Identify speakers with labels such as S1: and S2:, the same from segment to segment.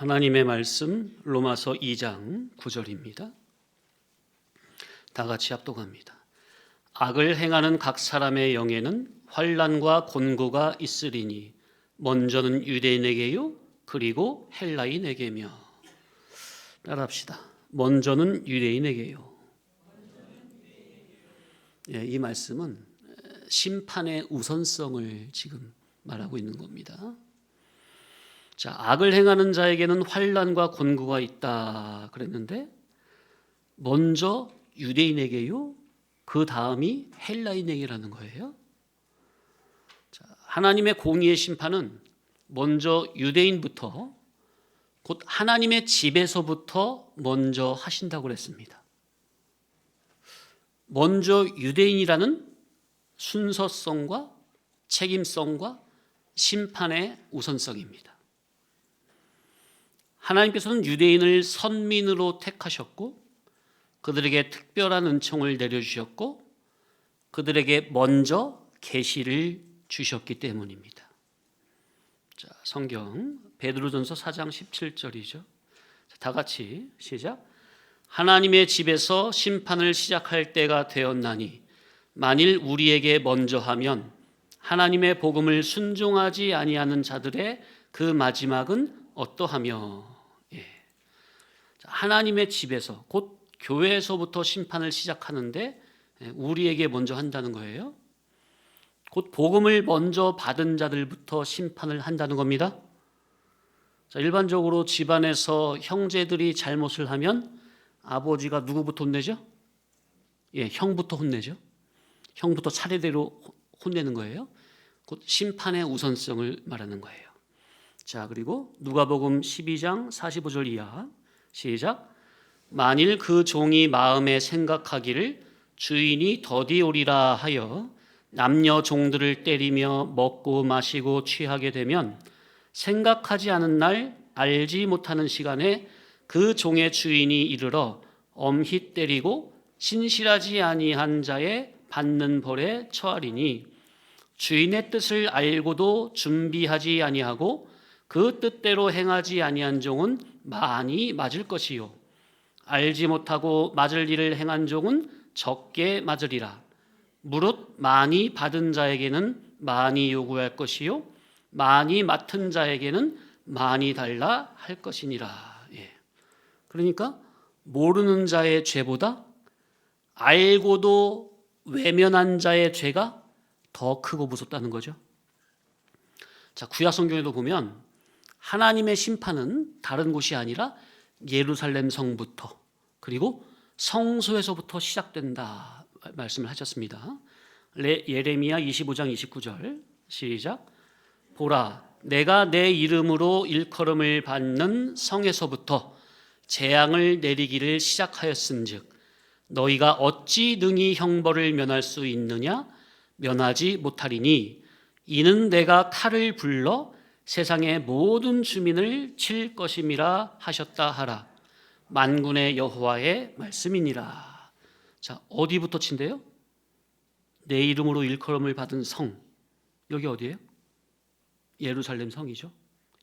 S1: 하나님의 말씀 로마서 2장 9절입니다. 다 같이 합독합니다. 악을 행하는 각 사람의 영에는 환난과 곤고가 있으리니 먼저는 유대인에게요 그리고 헬라인에게며. 따라합시다. 먼저는 유대인에게요. 이 말씀은 심판의 우선성을 지금 말하고 있는 겁니다. 자, 악을 행하는 자에게는 환난과 곤고가 있다 그랬는데 먼저 유대인에게요, 그 다음이 헬라인에게라는 거예요. 자, 하나님의 공의의 심판은 먼저 유대인부터, 곧 하나님의 집에서부터 먼저 하신다고 그랬습니다. 먼저 유대인이라는 순서성과 책임성과 심판의 우선성입니다. 하나님께서는 유대인을 선민으로 택하셨고 그들에게 특별한 은총을 내려주셨고 그들에게 먼저 계시를 주셨기 때문입니다. 자, 성경 베드로전서 4장 17절이죠. 다 같이 시작. 하나님의 집에서 심판을 시작할 때가 되었나니 만일 우리에게 먼저 하면 하나님의 복음을 순종하지 아니하는 자들의 그 마지막은 어떠하며. 하나님의 집에서 곧 교회에서부터 심판을 시작하는데 우리에게 먼저 한다는 거예요. 곧 복음을 먼저 받은 자들부터 심판을 한다는 겁니다. 자, 일반적으로 집안에서 형제들이 잘못을 하면 아버지가 누구부터 혼내죠? 형부터 혼내죠. 형부터 차례대로 혼내는 거예요. 곧 심판의 우선성을 말하는 거예요. 자, 그리고 누가복음 12장 45절 이하 시작. 만일 그 종이 마음에 생각하기를 주인이 더디오리라 하여 남녀 종들을 때리며 먹고 마시고 취하게 되면 생각하지 않은 날 알지 못하는 시간에 그 종의 주인이 이르러 엄히 때리고 신실하지 아니한 자의 받는 벌에 처하리니 주인의 뜻을 알고도 준비하지 아니하고 그 뜻대로 행하지 아니한 종은 많이 맞을 것이요 알지 못하고 맞을 일을 행한 종은 적게 맞으리라. 무릇 많이 받은 자에게는 많이 요구할 것이요 많이 맡은 자에게는 많이 달라 할 것이니라. 그러니까 모르는 자의 죄보다 알고도 외면한 자의 죄가 더 크고 무섭다는 거죠. 자, 구약 성경에도 보면 하나님의 심판은 다른 곳이 아니라 예루살렘 성부터 그리고 성소에서부터 시작된다 말씀을 하셨습니다. 예레미야 25장 29절 시작. 보라, 내가 내 이름으로 일컬음을 받는 성에서부터 재앙을 내리기를 시작하였은즉 너희가 어찌 능히 형벌을 면할 수 있느냐? 면하지 못하리니 이는 내가 칼을 불러 세상의 모든 주민을 칠 것임이라 하셨다 하라. 만군의 여호와의 말씀이니라. 자, 어디부터 친대요? 내 이름으로 일컬음을 받은 성. 여기 어디예요? 예루살렘 성이죠.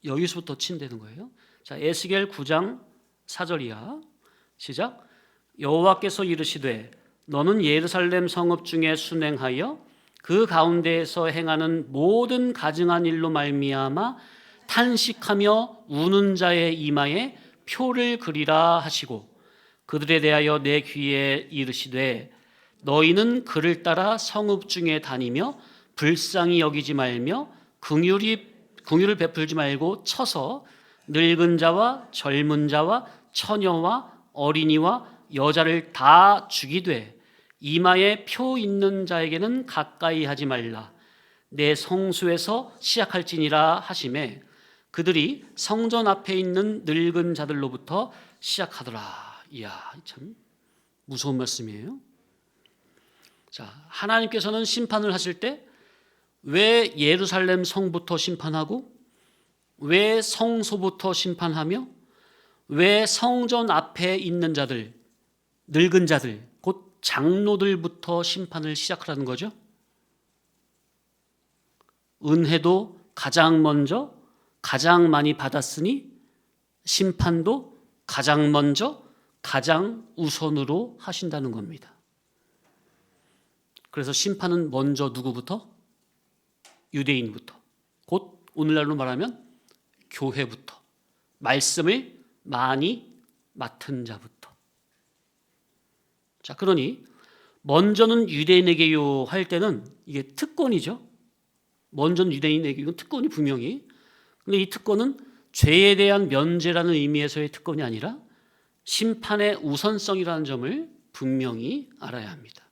S1: 여기서부터 친다는 거예요. 자, 에스겔 9장 4절 이하 시작. 여호와께서 이르시되 너는 예루살렘 성읍 중에 순행하여 그 가운데에서 행하는 모든 가증한 일로 말미암아 탄식하며 우는 자의 이마에 표를 그리라 하시고 그들에 대하여 내 귀에 이르시되 너희는 그를 따라 성읍 중에 다니며 불쌍히 여기지 말며 긍휼을 베풀지 말고 쳐서 늙은 자와 젊은 자와 처녀와 어린이와 여자를 다 죽이되 이마에 표 있는 자에게는 가까이 하지 말라. 내 성소에서 시작할지니라 하시매 그들이 성전 앞에 있는 늙은 자들로부터 시작하더라. 이야, 참 무서운 말씀이에요. 자, 하나님께서는 심판을 하실 때 왜 예루살렘 성부터 심판하고 왜 성소부터 심판하며 왜 성전 앞에 있는 자들, 늙은 자들, 곧 장로들부터 심판을 시작하라는 거죠? 은혜도 가장 먼저 가장 많이 받았으니 심판도 가장 먼저 가장 우선으로 하신다는 겁니다. 그래서 심판은 먼저 누구부터? 유대인부터, 곧 오늘날로 말하면 교회부터, 말씀을 많이 맡은 자부터. 자, 그러니 먼저는 유대인에게요 할 때는 이게 특권이죠. 먼저는 유대인에게, 이건 특권이 분명히. 근데 이 특권은 죄에 대한 면제라는 의미에서의 특권이 아니라 심판의 우선성이라는 점을 분명히 알아야 합니다.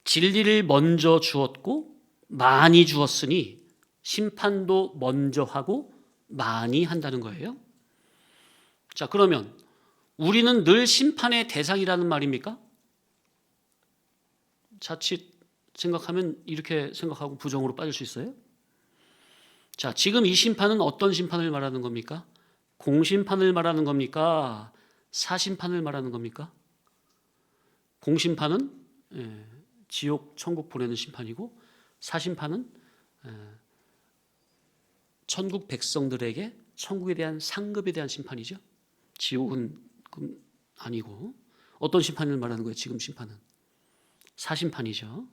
S1: 진리를 먼저 주었고 많이 주었으니 심판도 먼저 하고 많이 한다는 거예요. 자, 그러면 우리는 늘 심판의 대상이라는 말입니까? 자칫 생각하면 이렇게 생각하고 부정으로 빠질 수 있어요. 자, 지금 이 심판은 어떤 심판을 말하는 겁니까? 공심판을 말하는 겁니까? 사심판을 말하는 겁니까? 공심판은 지옥, 천국 보내는 심판이고, 사심판은 천국 백성들에게 천국에 대한 상급에 대한 심판이죠. 지옥은 아니고. 어떤 심판을 말하는 거예요? 지금 심판은 사심판이죠.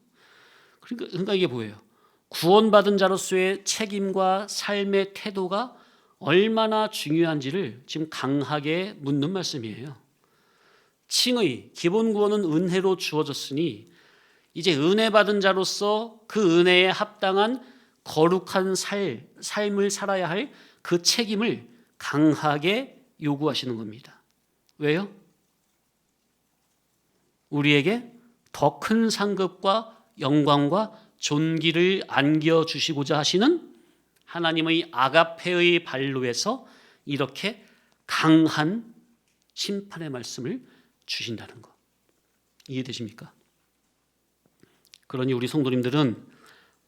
S1: 그러니까 이게 뭐예요? 구원받은 자로서의 책임과 삶의 태도가 얼마나 중요한지를 지금 강하게 묻는 말씀이에요. 칭의, 기본 구원은 은혜로 주어졌으니 이제 은혜 받은 자로서 그 은혜에 합당한 거룩한 삶을 살아야 할 그 책임을 강하게 요구하시는 겁니다. 왜요? 우리에게 더 큰 상급과 영광과 존귀를 안겨주시고자 하시는 하나님의 아가페의 발로에서 이렇게 강한 심판의 말씀을 주신다는 것. 이해되십니까? 그러니 우리 성도님들은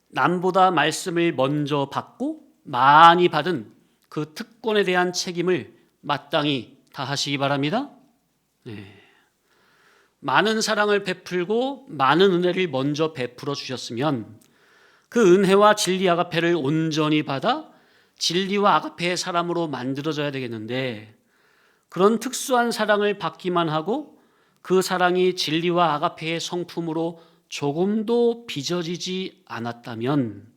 S1: 남보다 말씀을 먼저 받고 많이 받은 그 특권에 대한 책임을 마땅히 다하시기 바랍니다. 많은 사랑을 베풀고 많은 은혜를 먼저 베풀어 주셨으면 그 은혜와 진리 아가페를 온전히 받아 진리와 아가페의 사람으로 만들어져야 되겠는데, 그런 특수한 사랑을 받기만 하고 그 사랑이 진리와 아가페의 성품으로 조금도 빚어지지 않았다면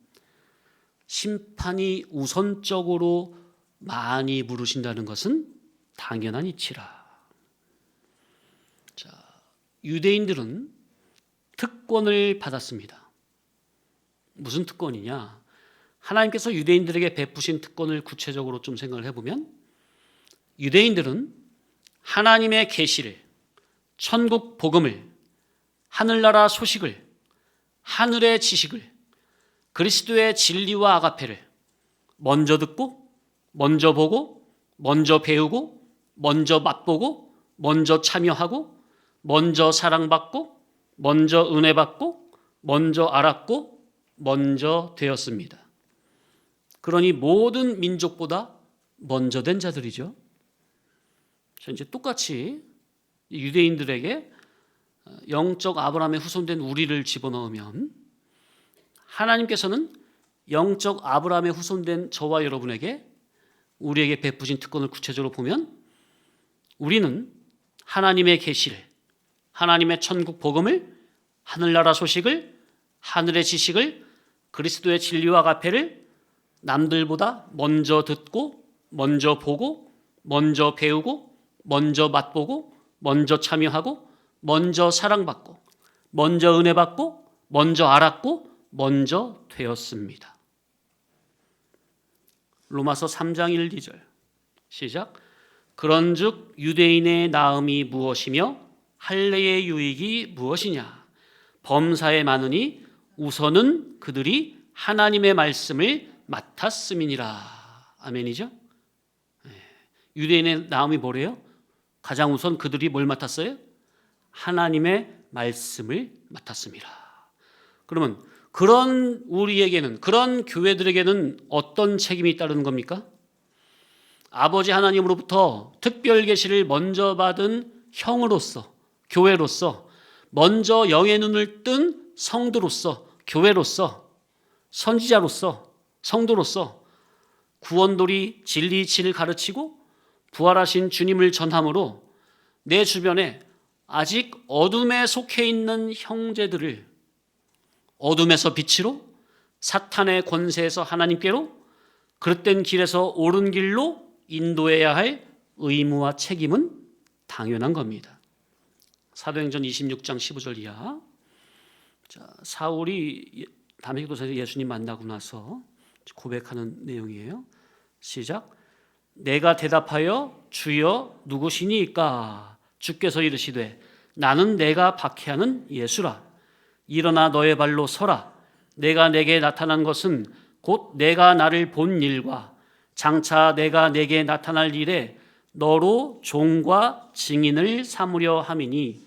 S1: 심판이 우선적으로 많이 물으신다는 것은 당연한 이치라. 자, 유대인들은 특권을 받았습니다. 무슨 특권이냐? 하나님께서 유대인들에게 베푸신 특권을 구체적으로 좀 생각을 해보면, 유대인들은 하나님의 계시를, 천국 복음을, 하늘나라 소식을, 하늘의 지식을, 그리스도의 진리와 아가페를 먼저 듣고, 먼저 보고, 먼저 배우고, 먼저 맛보고, 먼저 참여하고, 먼저 사랑받고, 먼저 은혜받고, 먼저 알았고, 먼저 되었습니다. 그러니 모든 민족보다 먼저 된 자들이죠. 이제 똑같이 유대인들에게 영적 아브라함의 후손된 우리를 집어넣으면, 하나님께서는 영적 아브라함의 후손된 저와 여러분에게, 우리에게 베푸신 특권을 구체적으로 보면, 우리는 하나님의 계시를, 하나님의 천국 복음을, 하늘나라 소식을, 하늘의 지식을, 그리스도의 진리와 아가페를 남들보다 먼저 듣고, 먼저 보고, 먼저 배우고, 먼저 맛보고, 먼저 참여하고, 먼저 사랑받고, 먼저 은혜받고, 먼저 알았고, 먼저 되었습니다. 로마서 3장 1, 2절 시작. 그런즉 유대인의 나음이 무엇이며 할례의 유익이 무엇이냐? 범사에 많으니 우선은 그들이 하나님의 말씀을 맡았음이니라. 아멘이죠? 유대인의 나음이 뭐래요? 가장 우선 그들이 뭘 맡았어요? 하나님의 말씀을 맡았습니다. 그러면 그런 우리에게는, 그런 교회들에게는 어떤 책임이 따르는 겁니까? 아버지 하나님으로부터 특별 계시를 먼저 받은 형으로서, 교회로서, 먼저 영의 눈을 뜬 성도로서, 교회로서, 선지자로서, 성도로서 구원돌이 진리 이치를 가르치고 부활하신 주님을 전함으로 내 주변에 아직 어둠에 속해 있는 형제들을 어둠에서 빛으로, 사탄의 권세에서 하나님께로, 그릇된 길에서 옳은 길로 인도해야 할 의무와 책임은 당연한 겁니다. 사도행전 26장 15절 이하. 자, 사울이 다메섹 도상에서 예수님 만나고 나서 고백하는 내용이에요. 시작. 내가 대답하여 주여 누구시니까? 주께서 이르시되 나는 내가 박해하는 예수라. 일어나 너의 발로 서라. 내가 내게 나타난 것은 곧 내가 나를 본 일과 장차 내가 내게 나타날 일에 너로 종과 증인을 삼으려 함이니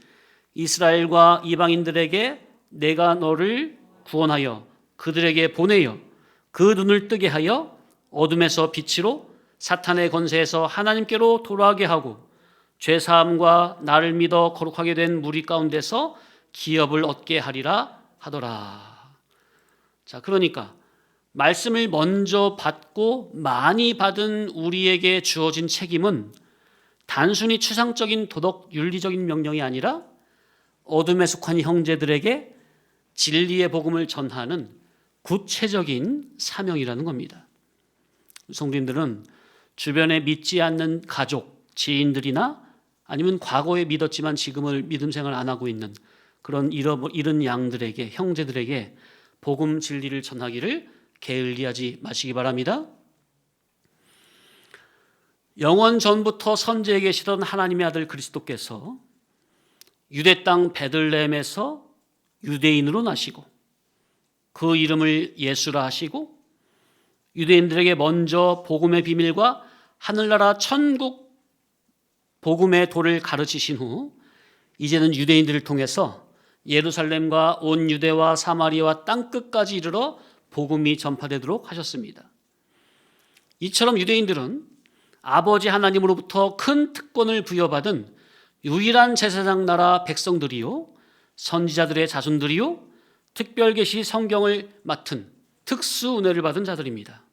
S1: 이스라엘과 이방인들에게 내가 너를 구원하여 그들에게 보내어 그 눈을 뜨게 하여 어둠에서 빛으로, 사탄의 권세에서 하나님께로 돌아가게 하고 죄사함과 나를 믿어 거룩하게 된 무리 가운데서 기업을 얻게 하리라 하더라. 자, 그러니까 말씀을 먼저 받고 많이 받은 우리에게 주어진 책임은 단순히 추상적인 도덕 윤리적인 명령이 아니라 어둠에 속한 형제들에게 진리의 복음을 전하는 구체적인 사명이라는 겁니다. 성도님들은 주변에 믿지 않는 가족, 지인들이나 아니면 과거에 믿었지만 지금은 믿음 생활 안 하고 있는 그런 잃은 양들에게, 형제들에게 복음 진리를 전하기를 게을리하지 마시기 바랍니다. 영원 전부터 선지에 계시던 하나님의 아들 그리스도께서 유대 땅 베들레헴에서 유대인으로 나시고 그 이름을 예수라 하시고 유대인들에게 먼저 복음의 비밀과 하늘나라 천국 복음의 도를 가르치신 후 이제는 유대인들을 통해서 예루살렘과 온 유대와 사마리아와 땅끝까지 이르러 복음이 전파되도록 하셨습니다. 이처럼 유대인들은 아버지 하나님으로부터 큰 특권을 부여받은 유일한 제사장 나라 백성들이요, 선지자들의 자손들이요, 특별계시 성경을 맡은 특수 은혜를 받은 자들입니다.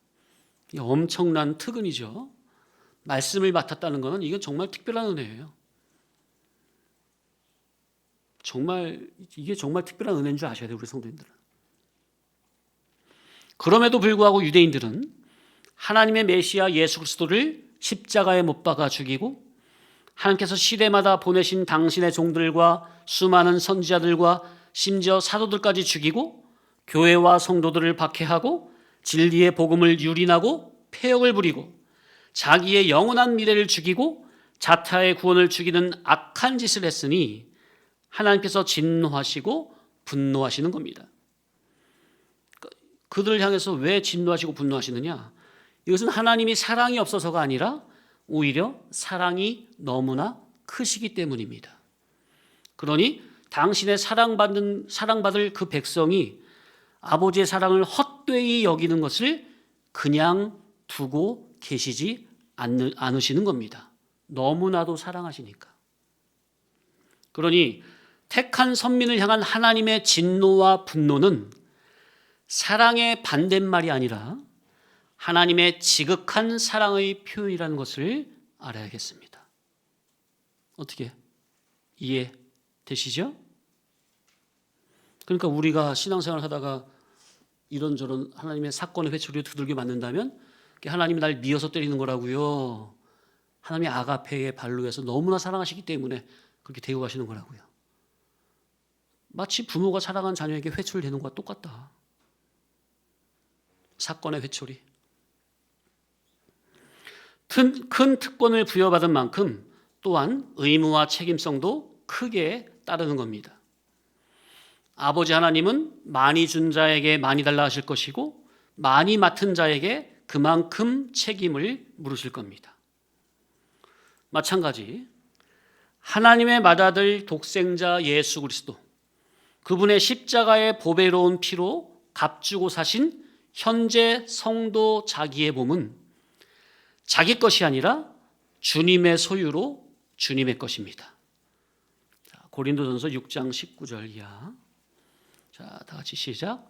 S1: 엄청난 특은이죠. 말씀을 맡았다는 것은 이건 정말 특별한 은혜예요. 이게 정말 특별한 은혜인 줄 아셔야 돼요, 우리 성도님들은. 그럼에도 불구하고 유대인들은 하나님의 메시아 예수 그리스도를 십자가에 못 박아 죽이고 하나님께서 시대마다 보내신 당신의 종들과 수많은 선지자들과 심지어 사도들까지 죽이고 교회와 성도들을 박해하고 진리의 복음을 유린하고 폐역을 부리고 자기의 영원한 미래를 죽이고 자타의 구원을 죽이는 악한 짓을 했으니 하나님께서 진노하시고 분노하시는 겁니다. 그들을 향해서 왜 진노하시고 분노하시느냐? 이것은 하나님이 사랑이 없어서가 아니라 오히려 사랑이 너무나 크시기 때문입니다. 그러니 당신의 사랑받을 그 백성이 아버지의 사랑을 헛되이 여기는 것을 그냥 두고 계시지 않으시는 겁니다. 너무나도 사랑하시니까. 그러니 택한 선민을 향한 하나님의 진노와 분노는 사랑의 반대말이 아니라 하나님의 지극한 사랑의 표현이라는 것을 알아야겠습니다. 어떻게 이해되시죠? 그러니까 우리가 신앙생활을 하다가 이런저런 하나님의 사건의 회초리에 두들겨 맞는다면 하나님이 날 미워서 때리는 거라고요. 하나님의 아가페의 발로해서 너무나 사랑하시기 때문에 그렇게 대우하시는 거라고요. 마치 부모가 사랑한 자녀에게 회초리 대는 것과 똑같다. 사건의 회초리. 큰 특권을 부여받은 만큼 또한 의무와 책임성도 크게 따르는 겁니다. 아버지 하나님은 많이 준 자에게 많이 달라 하실 것이고 많이 맡은 자에게 그만큼 책임을 물으실 겁니다. 마찬가지 하나님의 맏아들 독생자 예수 그리스도, 그분의 십자가의 보배로운 피로 값주고 사신 현재 성도 자기의 몸은 자기 것이 아니라 주님의 소유로 주님의 것입니다. 고린도전서 6장 19절 이하. 다 같이 시작.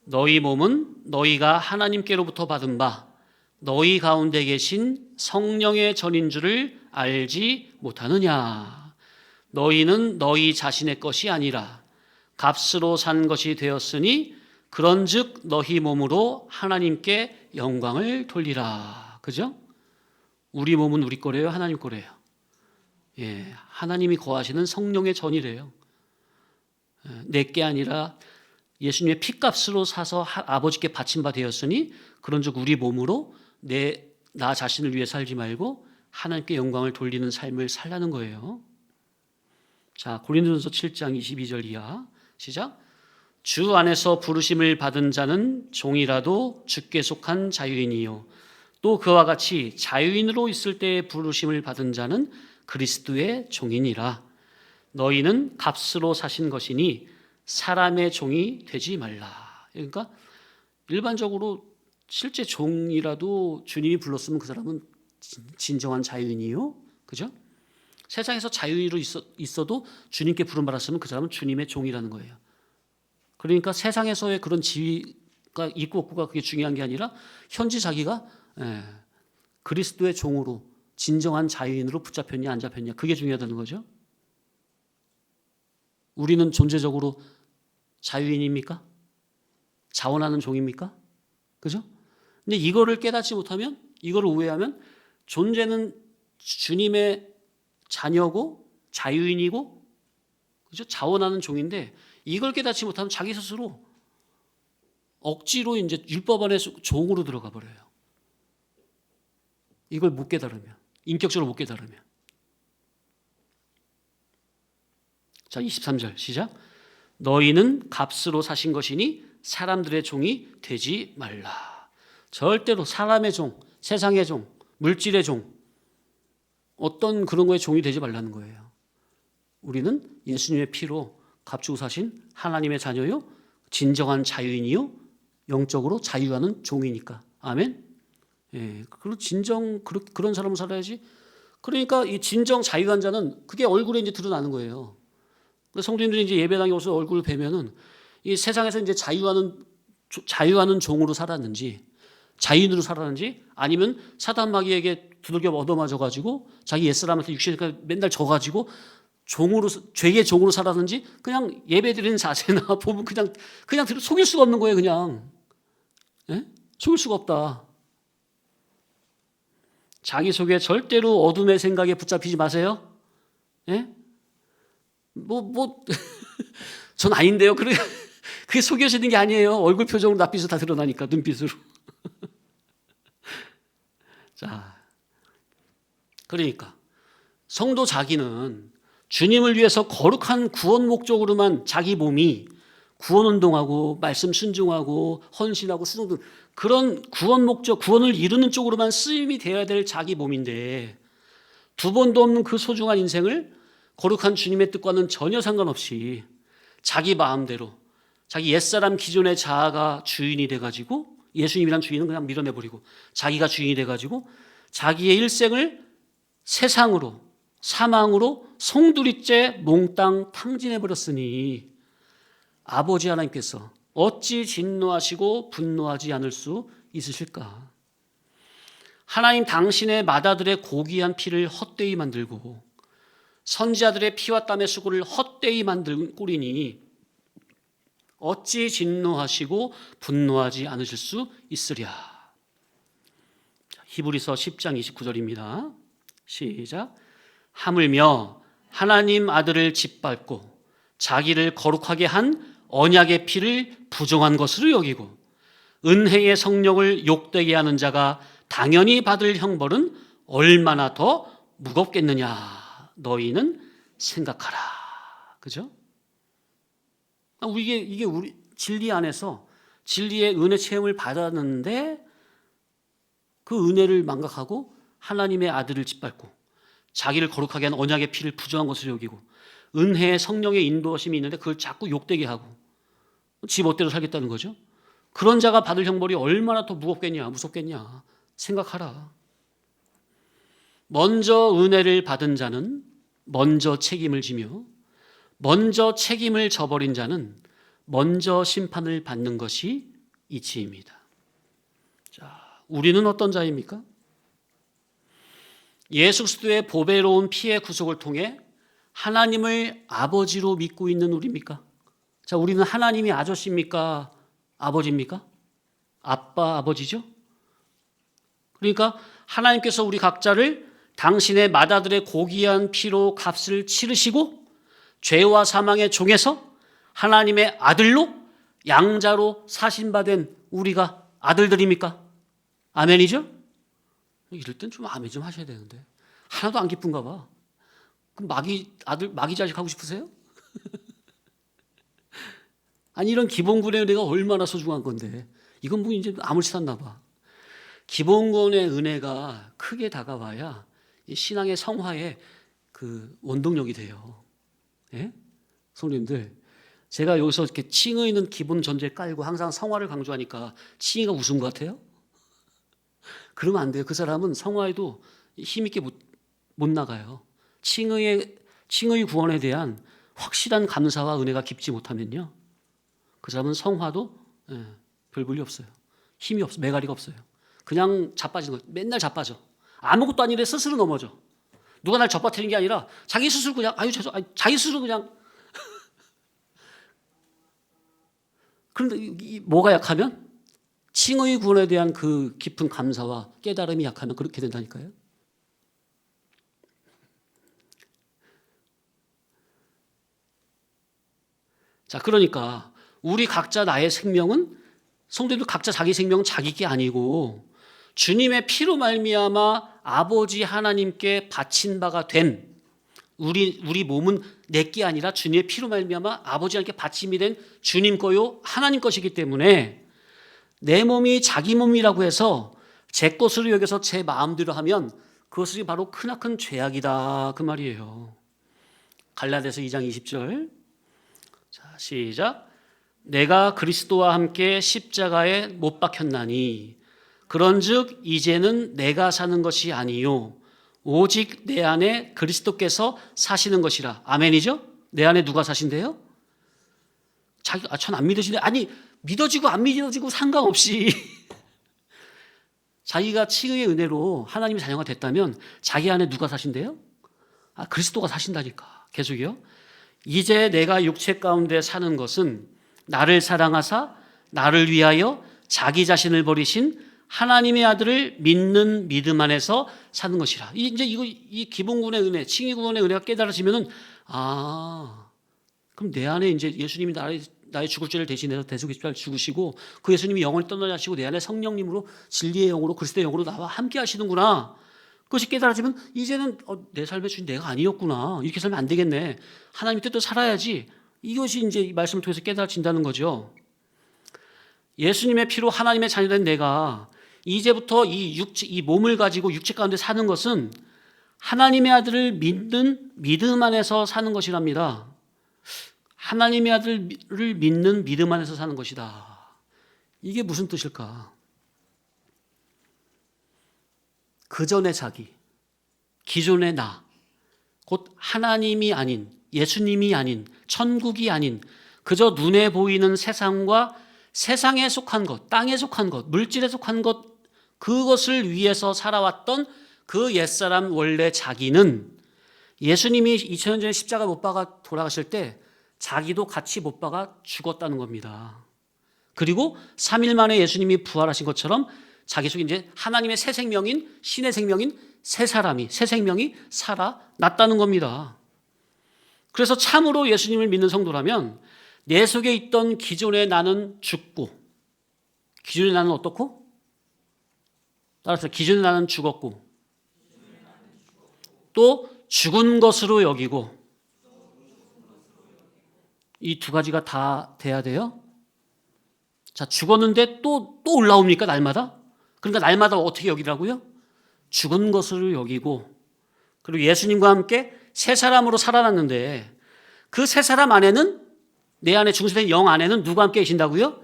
S1: 너희 몸은 너희가 하나님께로부터 받은 바 너희 가운데 계신 성령의 전인 줄을 알지 못하느냐. 너희는 너희 자신의 것이 아니라 값으로 산 것이 되었으니 그런즉 너희 몸으로 하나님께 영광을 돌리라. 그죠? 우리 몸은 우리 거래요, 하나님 거래요? 예, 하나님이 거하시는 성령의 전이래요. 내게 아니라 예수님의 피값으로 사서 아버지께 바친 바 되었으니 그런즉 우리 몸으로 나 자신을 위해 살지 말고 하나님께 영광을 돌리는 삶을 살라는 거예요. 자, 고린도전서 7장 22절 이하 시작. 주 안에서 부르심을 받은 자는 종이라도 주께 속한 자유인이요 또 그와 같이 자유인으로 있을 때에 부르심을 받은 자는 그리스도의 종이니라. 너희는 값으로 사신 것이니 사람의 종이 되지 말라. 그러니까 일반적으로 실제 종이라도 주님이 불렀으면 그 사람은 진정한 자유인이요, 그죠? 세상에서 자유인으로 있어도 주님께 부름받았으면 그 사람은 주님의 종이라는 거예요. 그러니까 세상에서의 그런 지위가 있고 없고가 그게 중요한 게 아니라 현재 자기가 그리스도의 종으로 진정한 자유인으로 붙잡혔냐 안 잡혔냐 그게 중요하다는 거죠. 우리는 존재적으로 자유인입니까? 자원하는 종입니까? 그죠? 근데 이거를 깨닫지 못하면, 이거를 오해하면 존재는 주님의 자녀고 자유인이고, 그죠? 자원하는 종인데 이걸 깨닫지 못하면 자기 스스로 억지로 이제 율법 안에 종으로 들어가 버려요. 이걸 못 깨달으면, 인격적으로 못 깨달으면. 자, 23절 시작. 너희는 값으로 사신 것이니 사람들의 종이 되지 말라. 절대로 사람의 종, 세상의 종, 물질의 종, 어떤 그런 거에 종이 되지 말라는 거예요. 우리는 예수님의 피로 값주고 사신 하나님의 자녀요, 진정한 자유인이요, 영적으로 자유하는 종이니까. 아멘. 예, 그런 사람을 살아야지. 그러니까 이 진정 자유한 자는 그게 얼굴에 이제 드러나는 거예요. 성도님들이 이제 예배당에 와서 얼굴을 뵈면은 이 세상에서 이제 자유하는 종으로 살았는지, 자유인으로 살았는지, 아니면 사단 마귀에게 두들겨 얻어맞아가지고 자기 옛사람한테 육신에 맨날 져가지고 죄의 종으로 살았는지, 그냥 예배드리는 자세나 보면 그냥 속일 수가 없는 거예요. 그냥 예? 속일 수가 없다. 자기 속에 절대로 어둠의 생각에 붙잡히지 마세요. 예? 전 아닌데요. 그게 속여지는 게 아니에요. 얼굴 표정으로 낯빛으로 다 드러나니까, 눈빛으로. 자, 그러니까 성도 자기는 주님을 위해서 거룩한 구원 목적으로만 자기 몸이 구원 운동하고 말씀 순종하고 헌신하고 수종 그런 구원 목적, 구원을 이루는 쪽으로만 쓰임이 되어야 될 자기 몸인데, 두 번도 없는 그 소중한 인생을 거룩한 주님의 뜻과는 전혀 상관없이 자기 마음대로 자기 옛사람 기존의 자아가 주인이 돼가지고, 예수님이란 주인은 그냥 밀어내버리고 자기가 주인이 돼가지고 자기의 일생을 세상으로, 사망으로 송두리째 몽땅 탕진해버렸으니 아버지 하나님께서 어찌 진노하시고 분노하지 않을 수 있으실까? 하나님 당신의 맏아들의 고귀한 피를 헛되이 만들고 선지자들의 피와 땀의 수고를 헛되이 만든 꼴이니 어찌 진노하시고 분노하지 않으실 수 있으랴. 히브리서 10장 29절입니다. 시작. 하물며 하나님 아들을 짓밟고 자기를 거룩하게 한 언약의 피를 부정한 것으로 여기고 은혜의 성령을 욕되게 하는 자가 당연히 받을 형벌은 얼마나 더 무겁겠느냐. 너희는 생각하라. 그죠? 이게 우리 진리 안에서 진리의 은혜 체험을 받았는데 그 은혜를 망각하고 하나님의 아들을 짓밟고 자기를 거룩하게 한 언약의 피를 부정한 것으로 여기고 은혜의 성령의 인도하심이 있는데 그걸 자꾸 욕되게 하고 지 멋대로 살겠다는 거죠. 그런 자가 받을 형벌이 얼마나 더 무겁겠냐, 무섭겠냐 생각하라. 먼저 은혜를 받은 자는 먼저 책임을 지며 먼저 책임을 져버린 자는 먼저 심판을 받는 것이 이치입니다. 자, 우리는 어떤 자입니까? 예수 그리스도의 보배로운 피의 구속을 통해 하나님을 아버지로 믿고 있는 우리입니까? 자, 우리는 하나님이 아저씨입니까? 아버지입니까? 아빠, 아버지죠? 그러니까 하나님께서 우리 각자를 당신의 맏아들의 고귀한 피로 값을 치르시고 죄와 사망의 종에서 하나님의 아들로 양자로 사신받은 우리가 아들들입니까? 아멘이죠? 이럴 땐 좀 아멘 좀 하셔야 되는데 하나도 안 기쁜가 봐. 그럼 마귀 자식 하고 싶으세요? 아니 이런 기본군의 은혜가 얼마나 소중한 건데 이건 뭐 이제 아무렇지도 않나 봐. 기본군의 은혜가 크게 다가와야 이 신앙의 성화의 그 원동력이 돼요. 예? 성도님들, 제가 여기서 이렇게 칭의는 기본 전제 깔고 항상 성화를 강조하니까 칭의가 우스운 것 같아요? 그러면 안 돼요. 그 사람은 성화에도 힘있게 못 나가요. 칭의 구원에 대한 확실한 감사와 은혜가 깊지 못하면요, 그 사람은 성화도 별 볼일 없어요. 힘이 없어, 매가리가 없어요. 그냥 자빠지는 거예요. 맨날 자빠져. 아무것도 아니래 스스로 넘어져. 누가 날 접어뜨린 게 아니라 자기 스스로 그냥 자기 스스로 그냥. 그런데 뭐가 약하면? 칭의 구원에 대한 그 깊은 감사와 깨달음이 약하면 그렇게 된다니까요. 자, 그러니까 우리 각자 나의 생명은, 성도들 각자 자기 생명은 자기 게 아니고 주님의 피로 말미암아 아버지 하나님께 바친 바가 된, 우리 몸은 내 게 아니라 주님의 피로 말미암아 아버지 하나님께 바침이 된 주님 거요 하나님 것이기 때문에 내 몸이 자기 몸이라고 해서 제 것으로 여겨서 제 마음대로 하면 그것이 바로 크나큰 죄악이다 그 말이에요. 갈라디아서 2장 20절. 자, 시작. 내가 그리스도와 함께 십자가에 못 박혔나니 그런즉 이제는 내가 사는 것이 아니요 오직 내 안에 그리스도께서 사시는 것이라. 아멘이죠? 내 안에 누가 사신대요? 전 안 믿어지네. 아니 믿어지고 안 믿어지고 상관없이 자기가 칭의의 은혜로 하나님의 자녀가 됐다면 자기 안에 누가 사신대요? 그리스도가 사신다니까. 계속이요. 이제 내가 육체 가운데 사는 것은 나를 사랑하사 나를 위하여 자기 자신을 버리신 하나님의 아들을 믿는 믿음 안에서 사는 것이라. 이제 이 기본군의 은혜, 칭의구원의 은혜가 깨달아지면은 그럼 내 안에 이제 예수님이 나의 죽을 죄를 대신해서 대속죄를 죽으시고 그 예수님이 영원히 떠나지 않으시고 내 안에 성령님으로 진리의 영으로 그리스도의 영으로 나와 함께 하시는구나. 그것이 깨달아지면 이제는 내 삶의 주인 내가 아니었구나. 이렇게 살면 안 되겠네. 하나님 뜻대로 살아야지. 이것이 이제 이 말씀을 통해서 깨달아진다는 거죠. 예수님의 피로 하나님의 자녀된 내가 이제부터 이 몸을 가지고 육체 가운데 사는 것은 하나님의 아들을 믿는 믿음 안에서 사는 것이랍니다. 하나님의 아들을 믿는 믿음 안에서 사는 것이다. 이게 무슨 뜻일까? 그 전의 자기, 기존의 나, 곧 하나님이 아닌, 예수님이 아닌, 천국이 아닌 그저 눈에 보이는 세상과 세상에 속한 것, 땅에 속한 것, 물질에 속한 것, 그것을 위해서 살아왔던 그 옛사람 원래 자기는 예수님이 2000년 전에 십자가 못 박아 돌아가실 때 자기도 같이 못 박아 죽었다는 겁니다. 그리고 3일 만에 예수님이 부활하신 것처럼 자기 속에 이제 하나님의 새 생명인, 신의 생명인 새 생명이 살아났다는 겁니다. 그래서 참으로 예수님을 믿는 성도라면 내 속에 있던 기존의 나는 죽고, 기존의 나는 어떻고? 따라서 기존의 나는 죽었고, 또 죽은 것으로 여기고, 이 두 가지가 다 돼야 돼요. 자, 죽었는데 또 올라옵니까? 날마다? 그러니까 날마다 어떻게 여기라고요? 죽은 것으로 여기고, 그리고 예수님과 함께 새 사람으로 살아났는데 그 새 사람 안에는, 내 안에 중생된 영 안에는 누가 함께 계신다고요?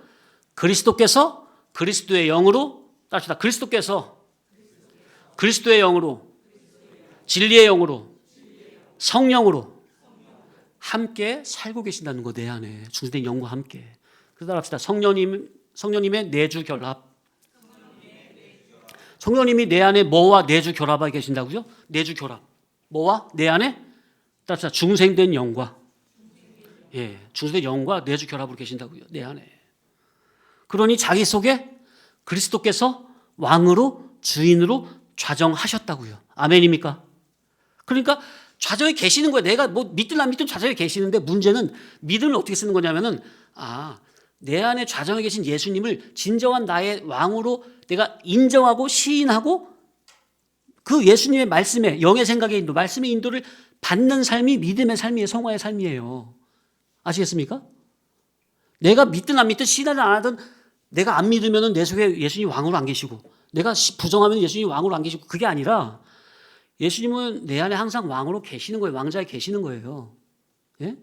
S1: 그리스도께서 그리스도의 영으로, 따라합시다. 그리스도께서 그리스도의 영으로, 진리의 영으로, 성령으로 함께 살고 계신다는 거, 내 안에 중생된 영과 함께. 그래서 따라합시다. 성령님의 내주 결합. 성령님이 내 안에 뭐와 내주 결합하게 계신다고요? 내주 결합. 뭐와 내 안에 따라서 중생된 영과 중생된 영과 내주 결합으로 계신다고요. 내 안에. 그러니 자기 속에 그리스도께서 왕으로 주인으로 좌정하셨다고요. 아멘입니까? 그러니까 좌정에 계시는 거예요. 내가 뭐 믿든 안 믿든 좌정에 계시는데 문제는 믿음을 어떻게 쓰는 거냐면은 내 안에 좌정에 계신 예수님을 진정한 나의 왕으로 내가 인정하고 시인하고 그 예수님의 말씀에 영의 생각의 인도, 말씀의 인도를 받는 삶이 믿음의 삶이에요. 성화의 삶이에요. 아시겠습니까? 내가 믿든 안 믿든 신하든 안 하든 내가 안 믿으면 내 속에 예수님이 왕으로 안 계시고 내가 부정하면 예수님이 왕으로 안 계시고 그게 아니라 예수님은 내 안에 항상 왕으로 계시는 거예요. 왕자에 계시는 거예요. 예?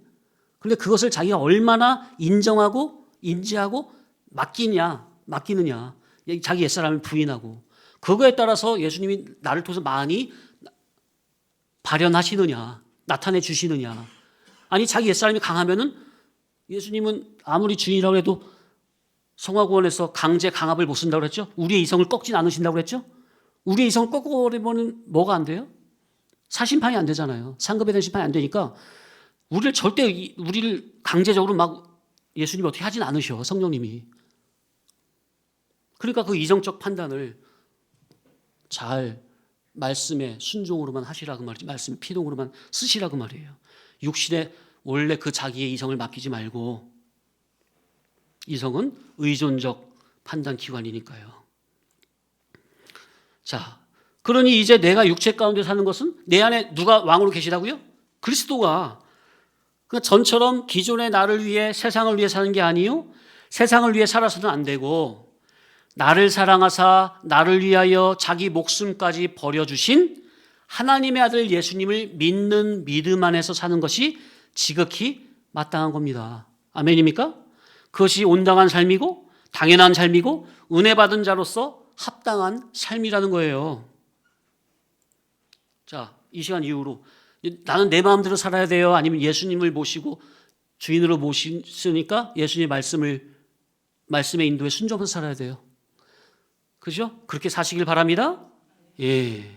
S1: 그런데 그것을 자기가 얼마나 인정하고 인지하고 맡기느냐 자기 옛사람을 부인하고 그거에 따라서 예수님이 나를 통해서 많이 발현하시느냐 나타내 주시느냐 아니 자기 옛사람이 강하면은 예수님은 아무리 주인이라고 해도 성화구원에서 강제 강압을 못 쓴다고 그랬죠. 우리의 이성을 꺾진 않으신다고 그랬죠. 우리의 이성을 꺾어버리면 뭐가 안 돼요? 사심판이 안 되잖아요. 상급에 대한 심판이 안 되니까 우리를 강제적으로 막 예수님이 어떻게 하진 않으셔. 성령님이. 그러니까 그 이성적 판단을 잘 말씀에 순종으로만 하시라 그 말이지. 말씀의 피동으로만 쓰시라 그 말이에요. 육신에 원래 그 자기의 이성을 맡기지 말고 이성은 의존적 판단 기관이니까요. 자, 그러니 이제 내가 육체 가운데 사는 것은 내 안에 누가 왕으로 계시다고요? 그리스도가. 그 전처럼 기존의 나를 위해 세상을 위해 사는 게 아니요. 세상을 위해 살아서는 안 되고 나를 사랑하사 나를 위하여 자기 목숨까지 버려주신 하나님의 아들 예수님을 믿는 믿음 안에서 사는 것이 지극히 마땅한 겁니다. 아멘입니까? 그것이 온당한 삶이고 당연한 삶이고 은혜 받은 자로서 합당한 삶이라는 거예요. 자, 이 시간 이후로 나는 내 마음대로 살아야 돼요? 아니면 예수님을 모시고 주인으로 모시니까 예수님의 말씀의 인도에 순종해서 살아야 돼요? 그죠? 그렇게 사시길 바랍니다. 예.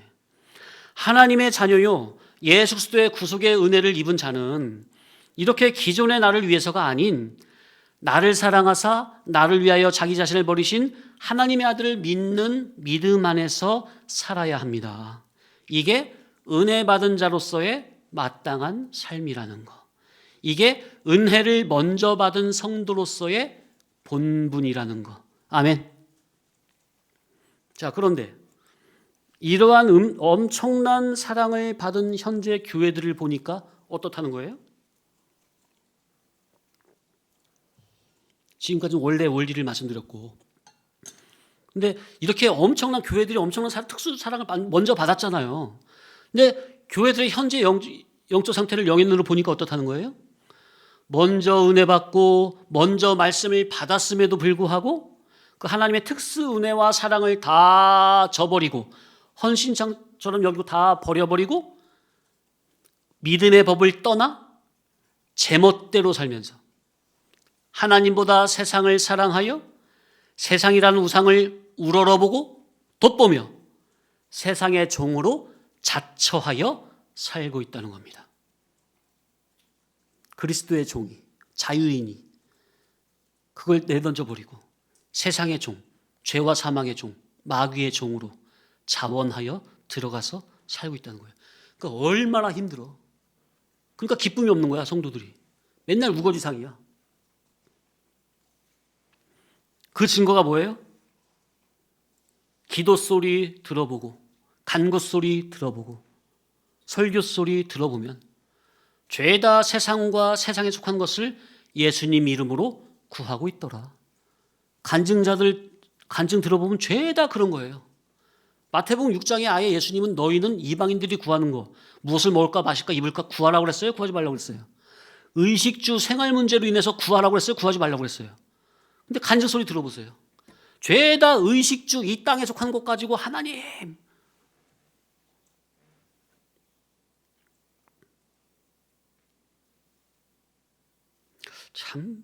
S1: 하나님의 자녀요. 예수 그리스도의 구속의 은혜를 입은 자는 이렇게 기존의 나를 위해서가 아닌 나를 사랑하사 나를 위하여 자기 자신을 버리신 하나님의 아들을 믿는 믿음 안에서 살아야 합니다. 이게 은혜 받은 자로서의 마땅한 삶이라는 거. 이게 은혜를 먼저 받은 성도로서의 본분이라는 거. 아멘. 자, 그런데 이러한 엄청난 사랑을 받은 현재 교회들을 보니까 어떻다는 거예요? 지금까지는 원래 원리를 말씀드렸고, 근데 이렇게 엄청난 교회들이 엄청난 특수 사랑을 먼저 받았잖아요. 근데 교회들의 현재 영적 상태를 영의 눈으로 보니까 어떻다는 거예요? 먼저 은혜 받고 먼저 말씀을 받았음에도 불구하고 그 하나님의 특수 은혜와 사랑을 다 저버리고 헌신처럼 여기고 다 버려버리고 믿음의 법을 떠나 제멋대로 살면서 하나님보다 세상을 사랑하여 세상이라는 우상을 우러러보고 돋보며 세상의 종으로 자처하여 살고 있다는 겁니다. 그리스도의 종이, 자유인이 그걸 내던져 버리고 세상의 종, 죄와 사망의 종, 마귀의 종으로 자원하여 들어가서 살고 있다는 거예요. 그러니까 얼마나 힘들어. 그러니까 기쁨이 없는 거야, 성도들이. 맨날 우거지상이야. 그 증거가 뭐예요? 기도 소리 들어보고 간구 소리 들어보고 설교 소리 들어보면 죄다 세상과 세상에 속한 것을 예수님 이름으로 구하고 있더라. 간증자들 간증 들어보면 죄다 그런 거예요. 마태복음 6장에 아예 예수님은 너희는 이방인들이 구하는 거 무엇을 먹을까 마실까 입을까 구하라고 그랬어요? 구하지 말라고 그랬어요? 의식주 생활 문제로 인해서 구하라고 그랬어요? 구하지 말라고 그랬어요? 근데 간증 소리 들어보세요. 죄다 의식주 이 땅에 속한 것 가지고 하나님 참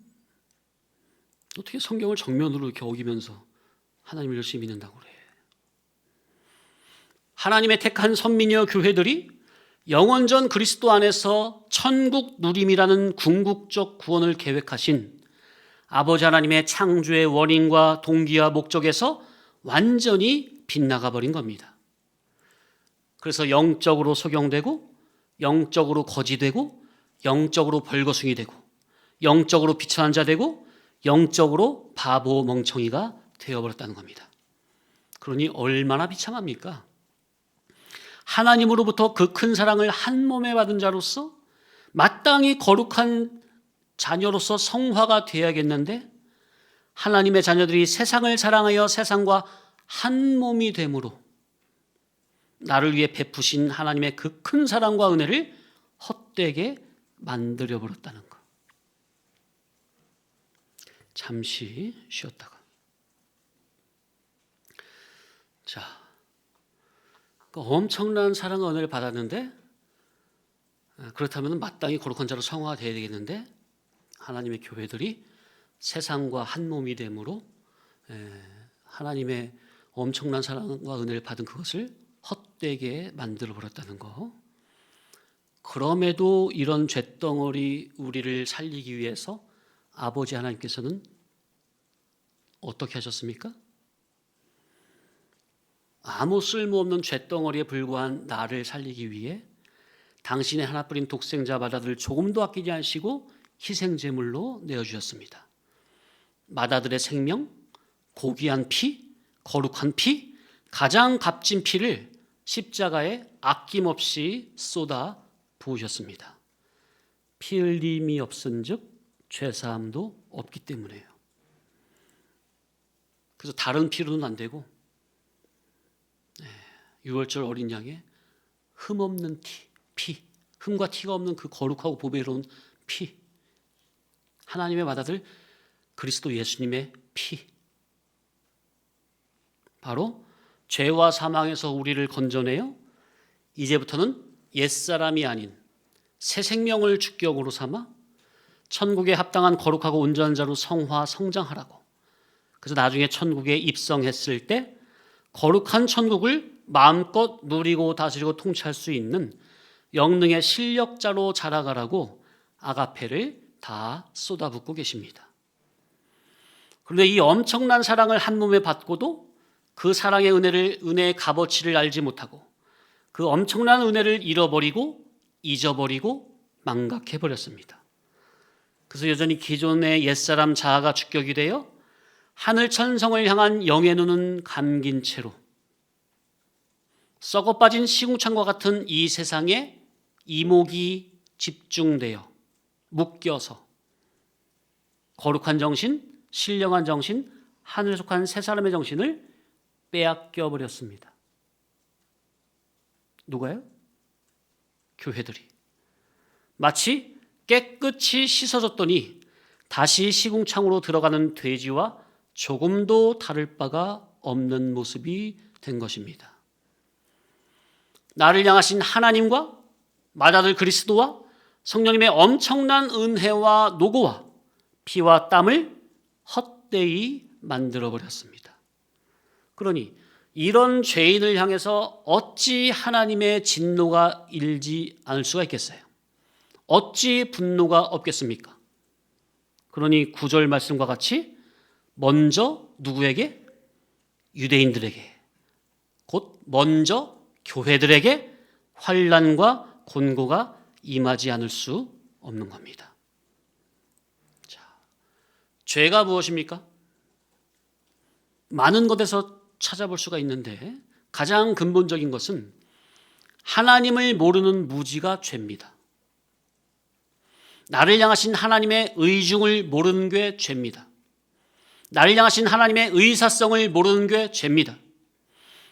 S1: 어떻게 성경을 정면으로 이렇게 어기면서 하나님을 열심히 믿는다고 그래. 하나님의 택한 선민이여 교회들이 영원전 그리스도 안에서 천국 누림이라는 궁극적 구원을 계획하신 아버지 하나님의 창조의 원인과 동기와 목적에서 완전히 빗나가 버린 겁니다. 그래서 영적으로 소경되고, 영적으로 거지되고, 영적으로 벌거숭이 되고, 영적으로 비천한 자 되고, 영적으로 바보 멍청이가 되어버렸다는 겁니다. 그러니 얼마나 비참합니까? 하나님으로부터 그 큰 사랑을 한 몸에 받은 자로서 마땅히 거룩한 자녀로서 성화가 되어야겠는데, 하나님의 자녀들이 세상을 사랑하여 세상과 한 몸이 됨으로 나를 위해 베푸신 하나님의 그 큰 사랑과 은혜를 헛되게 만들어 버렸다는 것. 잠시 쉬었다가, 자, 엄청난 사랑과 은혜를 받았는데, 그렇다면 마땅히 거룩한 자로 성화가 되어야 되겠는데, 하나님의 교회들이 세상과 한 몸이 됨으로 하나님의 엄청난 사랑과 은혜를 받은 그것을 헛되게 만들어 버렸다는 거. 그럼에도 이런 쇳덩어리 우리를 살리기 위해서 아버지 하나님께서는 어떻게 하셨습니까? 아무 쓸모없는 쇳덩어리에 불과한 나를 살리기 위해 당신의 하나뿐인 독생자 마다들을 조금도 아끼지 않으시고 희생제물로 내어주셨습니다. 마다들의 생명, 고귀한 피, 거룩한 피, 가장 값진 피를 십자가에 아낌없이 쏟아 부으셨습니다. 피 흘림이 없은즉 죄사함도 없기 때문에요. 그래서 다른 피로는 안 되고, 유월절 어린 양의 흠없는 피, 흠과 티가 없는 그 거룩하고 보배로운 피, 하나님의 맏아들 그리스도 예수님의 피, 바로 죄와 사망에서 우리를 건져내어 이제부터는 옛사람이 아닌 새 생명을 주격으로 삼아 천국에 합당한 거룩하고 온전한 자로 성장하라고. 그래서 나중에 천국에 입성했을 때 거룩한 천국을 마음껏 누리고 다스리고 통치할 수 있는 영능의 실력자로 자라가라고 아가페를 다 쏟아붓고 계십니다. 그런데 이 엄청난 사랑을 한 몸에 받고도 그 사랑의 은혜의 값어치를 알지 못하고 그 엄청난 은혜를 잃어버리고 잊어버리고 망각해버렸습니다. 그래서 여전히 기존의 옛사람 자아가 주격이 되어 하늘 천성을 향한 영의 눈은 감긴 채로 썩어 빠진 시궁창과 같은 이 세상에 이목이 집중되어 묶여서 거룩한 정신, 신령한 정신, 하늘에 속한 새 사람의 정신을 빼앗겨 버렸습니다. 누가요? 교회들이. 마치 깨끗이 씻어졌더니 다시 시궁창으로 들어가는 돼지와 조금도 다를 바가 없는 모습이 된 것입니다. 나를 향하신 하나님과 맏아들 그리스도와 성령님의 엄청난 은혜와 노고와 피와 땀을 헛되이 만들어버렸습니다. 그러니 이런 죄인을 향해서 어찌 하나님의 진노가 일지 않을 수가 있겠어요? 어찌 분노가 없겠습니까? 그러니 9절 말씀과 같이 먼저 누구에게? 유대인들에게, 곧 먼저 교회들에게 환난과 곤고가 임하지 않을 수 없는 겁니다. 자, 죄가 무엇입니까? 많은 것에서 찾아볼 수가 있는데 가장 근본적인 것은 하나님을 모르는 무지가 죄입니다. 나를 향하신 하나님의 의중을 모르는 게 죄입니다. 나를 향하신 하나님의 의사성을 모르는 게 죄입니다.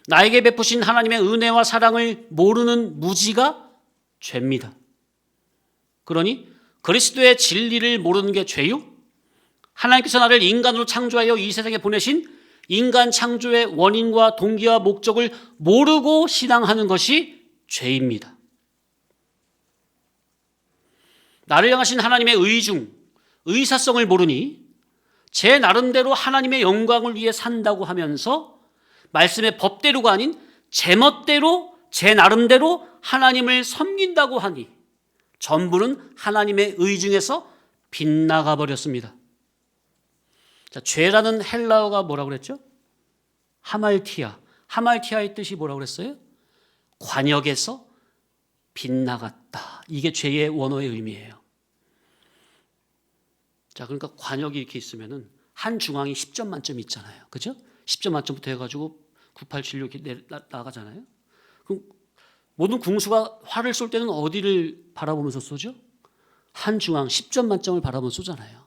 S1: 나에게 베푸신 하나님의 은혜와 사랑을 모르는 무지가 죄입니다. 그러니 그리스도의 진리를 모르는 게 죄요? 하나님께서 나를 인간으로 창조하여 이 세상에 보내신 인간 창조의 원인과 동기와 목적을 모르고 신앙하는 것이 죄입니다. 나를 향하신 하나님의 의중, 의사성을 모르니 제 나름대로 하나님의 영광을 위해 산다고 하면서 말씀의 법대로가 아닌 제멋대로 제 나름대로 하나님을 섬긴다고 하니 전부는 하나님의 의중에서 빗나가 버렸습니다. 자, 죄라는 헬라어가 뭐라고 그랬죠? 하말티아. 하말티아의 뜻이 뭐라고 그랬어요? 관역에서 빗나갔다. 이게 죄의 원어의 의미예요. 자, 그러니까 관역이 이렇게 있으면은 한 중앙이 10점 만점이 있잖아요. 그죠? 10점 만점부터 해가지고 9, 8, 7, 6 이렇게 나가잖아요. 그럼 모든 궁수가 활을 쏠 때는 어디를 바라보면서 쏘죠? 한 중앙 10점 만점을 바라보면서 쏘잖아요.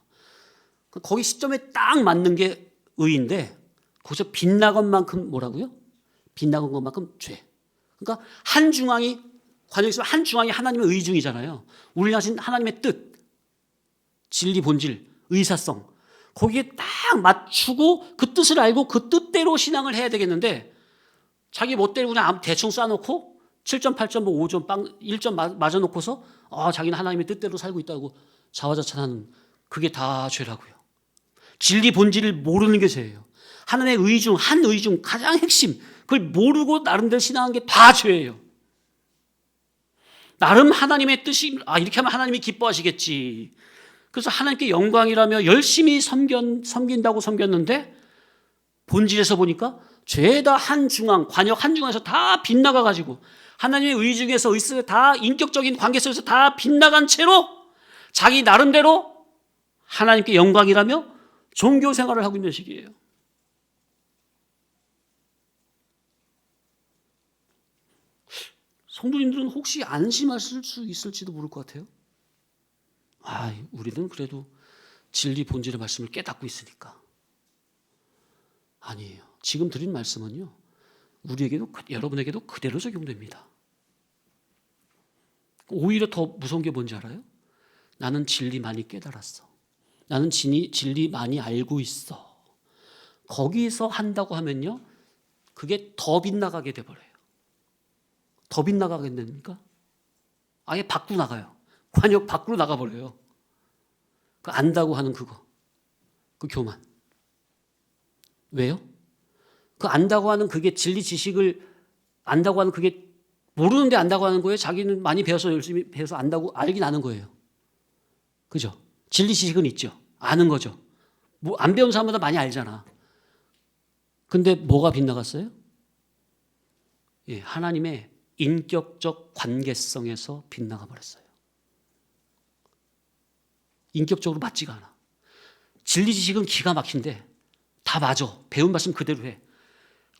S1: 거기 10점에 딱 맞는 게 의인데 거기서 빗나간 만큼 뭐라고요? 빗나간 것만큼 죄. 그러니까 한 중앙이 관역이 있으면 한 중앙이 하나님의 의중이잖아요. 우리 하신 하나님의 뜻, 진리 본질, 의사성 거기에 딱 맞추고 그 뜻을 알고 그 뜻대로 신앙을 해야 되겠는데 자기 멋대로 그냥 대충 쏴놓고 7점, 8점, 5점, 1점 맞아놓고서 자기는 하나님의 뜻대로 살고 있다고 자화자찬하는 그게 다 죄라고요. 진리 본질을 모르는 게 죄예요. 하나님의 의중, 한 의중, 가장 핵심 그걸 모르고 나름대로 신앙한 게 다 죄예요. 나름 하나님의 뜻이 이렇게 하면 하나님이 기뻐하시겠지. 그래서 하나님께 영광이라며 열심히 섬긴다고 섬겼는데 본질에서 보니까 죄다 한 중앙, 관역 한 중앙에서 다 빗나가가지고 하나님의 의중에서 의식에 다 인격적인 관계 속에서 다 빗나간 채로 자기 나름대로 하나님께 영광이라며 종교 생활을 하고 있는 시기예요. 성도님들은 혹시 안심하실 수 있을지도 모를 것 같아요. 우리는 그래도 진리 본질의 말씀을 깨닫고 있으니까. 아니에요. 지금 드린 말씀은요, 우리에게도, 여러분에게도 그대로 적용됩니다. 오히려 더 무서운 게 뭔지 알아요? 나는 진리 많이 깨달았어. 나는 진리 많이 알고 있어. 거기서 한다고 하면요, 그게 더 빗나가게 돼버려요. 더 빗나가게 됩니까? 아예 밖으로 나가요. 관역 밖으로 나가버려요. 그 안다고 하는 그거. 그 교만. 왜요? 그 안다고 하는 그게 진리 지식을 안다고 하는 그게 모르는데 안다고 하는 거예요? 자기는 많이 배워서 열심히 배워서 안다고 알긴 아는 거예요. 그죠? 진리 지식은 있죠. 아는 거죠. 안 배운 사람보다 많이 알잖아. 근데 뭐가 빗나갔어요? 예, 하나님의 인격적 관계성에서 빗나가 버렸어요. 인격적으로 맞지가 않아. 진리 지식은 기가 막힌데 다 맞아. 배운 말씀 그대로 해.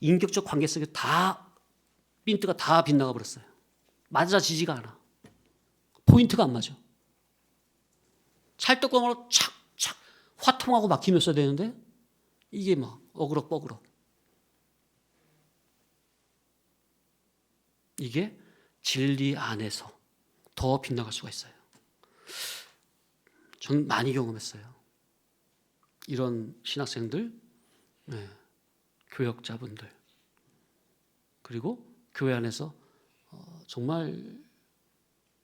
S1: 인격적 관계성에 다 핀트가 다 빗나가 버렸어요. 맞아지지가 않아. 포인트가 안 맞아. 찰떡광으로 착착 화통하고 막히면서 되는데 이게 막 어그럭 이게 진리 안에서 더 빗나갈 수가 있어요. 저는 많이 경험했어요. 이런 신학생들, 교역자분들, 그리고 교회 안에서 정말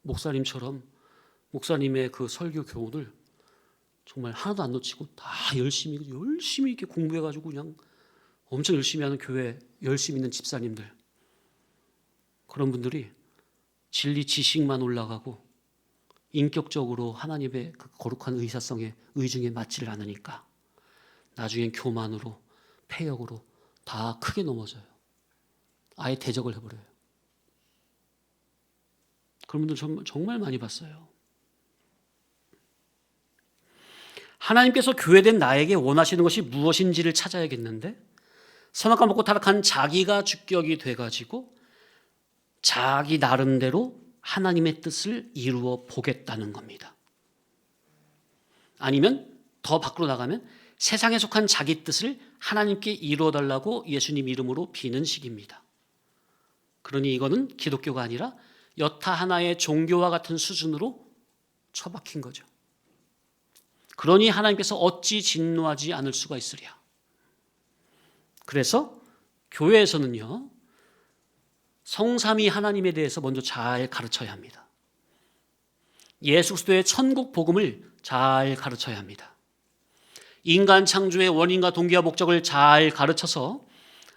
S1: 목사님처럼 목사님의 그 설교 교훈을 정말 하나도 안 놓치고 다 열심히 이렇게 공부해가지고 그냥 엄청 열심히 하는 교회 열심히 있는 집사님들, 그런 분들이 진리 지식만 올라가고 인격적으로 하나님의 그 거룩한 의사성에 의중에 맞지를 않으니까 나중엔 교만으로 폐역으로 다 크게 넘어져요. 아예 대적을 해버려요. 그런 분들 정말 많이 봤어요. 하나님께서 교회된 나에게 원하시는 것이 무엇인지를 찾아야겠는데 선악과 먹고 타락한 자기가 주격이 돼가지고 자기 나름대로 하나님의 뜻을 이루어 보겠다는 겁니다. 아니면 더 밖으로 나가면 세상에 속한 자기 뜻을 하나님께 이루어 달라고 예수님 이름으로 비는 식입니다. 그러니 이거는 기독교가 아니라 여타 하나의 종교와 같은 수준으로 처박힌 거죠. 그러니 하나님께서 어찌 진노하지 않을 수가 있으랴. 그래서 교회에서는요, 성삼위 하나님에 대해서 먼저 잘 가르쳐야 합니다. 예수 그리스도의 천국 복음을 잘 가르쳐야 합니다. 인간 창조의 원인과 동기와 목적을 잘 가르쳐서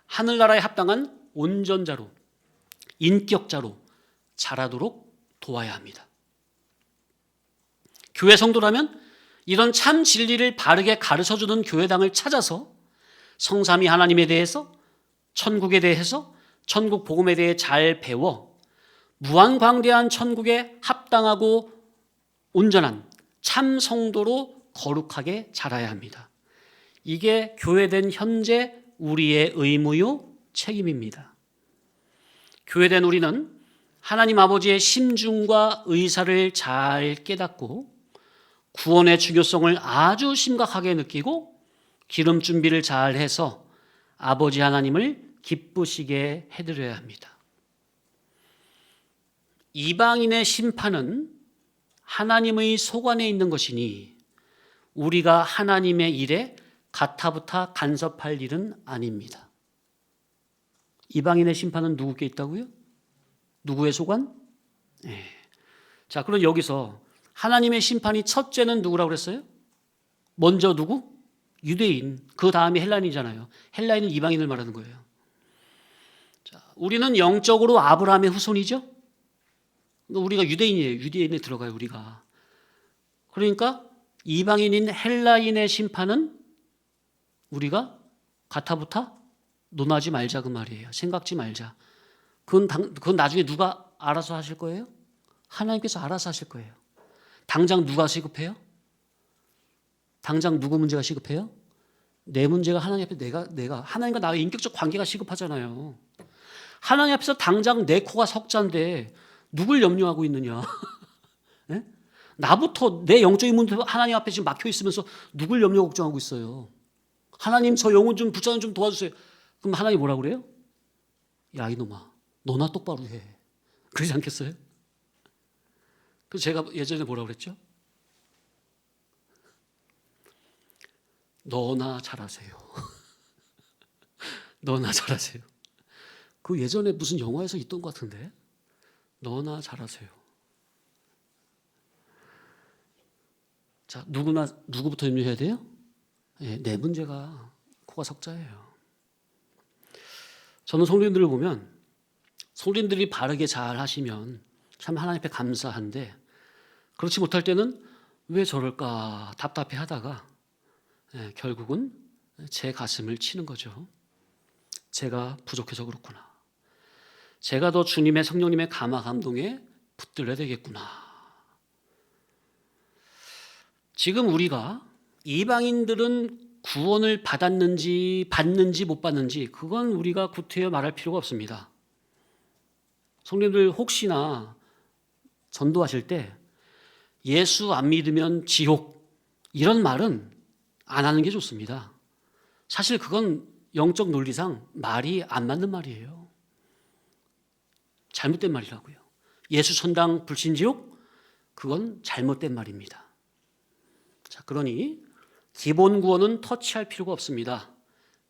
S1: 하늘나라에 합당한 온전자로 인격자로 자라도록 도와야 합니다. 교회 성도라면 이런 참 진리를 바르게 가르쳐주는 교회당을 찾아서 성삼위 하나님에 대해서, 천국에 대해서, 천국 복음에 대해 잘 배워 무한광대한 천국에 합당하고 온전한 참 성도로 거룩하게 자라야 합니다. 이게 교회된 현재 우리의 의무요 책임입니다. 교회된 우리는 하나님 아버지의 심중과 의사를 잘 깨닫고 구원의 중요성을 아주 심각하게 느끼고 기름 준비를 잘 해서 아버지 하나님을 기쁘시게 해드려야 합니다. 이방인의 심판은 하나님의 소관에 있는 것이니 우리가 하나님의 일에 가타부타 간섭할 일은 아닙니다. 이방인의 심판은 누구께 있다고요? 누구의 소관? 네. 자, 그럼 여기서 하나님의 심판이 첫째는 누구라고 그랬어요? 먼저 누구? 유대인. 그 다음에 헬라인이잖아요. 헬라인은 이방인을 말하는 거예요. 자, 우리는 영적으로 아브라함의 후손이죠? 우리가 유대인이에요. 유대인에 들어가요, 우리가. 그러니까 이방인인 헬라인의 심판은 우리가 가타부타 논하지 말자 그 말이에요. 생각지 말자. 그건 나중에 누가 알아서 하실 거예요? 하나님께서 알아서 하실 거예요. 당장 누가 시급해요? 당장 누구 문제가 시급해요? 내 문제가 하나님 앞에 내가 하나님과 나의 인격적 관계가 시급하잖아요. 하나님 앞에서 당장 내 코가 석자인데 누굴 염려하고 있느냐? 네? 나부터 내 영적인 문제 하나님 앞에 지금 막혀 있으면서 누굴 염려 걱정하고 있어요? 하나님 저 영혼 좀 붙잡는 좀 도와주세요. 그럼 하나님 뭐라고 그래요? 야 이놈아 너나 똑바로 해. 그러지 않겠어요? 그래서 제가 예전에 뭐라고 그랬죠? 너나 잘하세요. 너나 잘하세요. 그 예전에 무슨 영화에서 있던 것 같은데 너나 잘하세요. 자, 누구부터 염려해야 돼요? 내 문제가 코가 석자예요. 저는 성도님들을 보면 성도님들이 바르게 잘 하시면 참 하나님 앞에 감사한데 그렇지 못할 때는 왜 저럴까 답답해 하다가 결국은 제 가슴을 치는 거죠. 제가 부족해서 그렇구나. 제가 더 주님의 성령님의 감화 감동에 붙들려야 되겠구나. 지금 우리가 이방인들은 구원을 받았는지 받는지 못 받는지 그건 우리가 구태여 말할 필요가 없습니다. 성도님들 혹시나 전도하실 때 예수 안 믿으면 지옥 이런 말은 안 하는 게 좋습니다. 사실 그건 영적 논리상 말이 안 맞는 말이에요. 잘못된 말이라고요. 예수 천당 불신지옥 그건 잘못된 말입니다. 자, 그러니 기본 구원은 터치할 필요가 없습니다.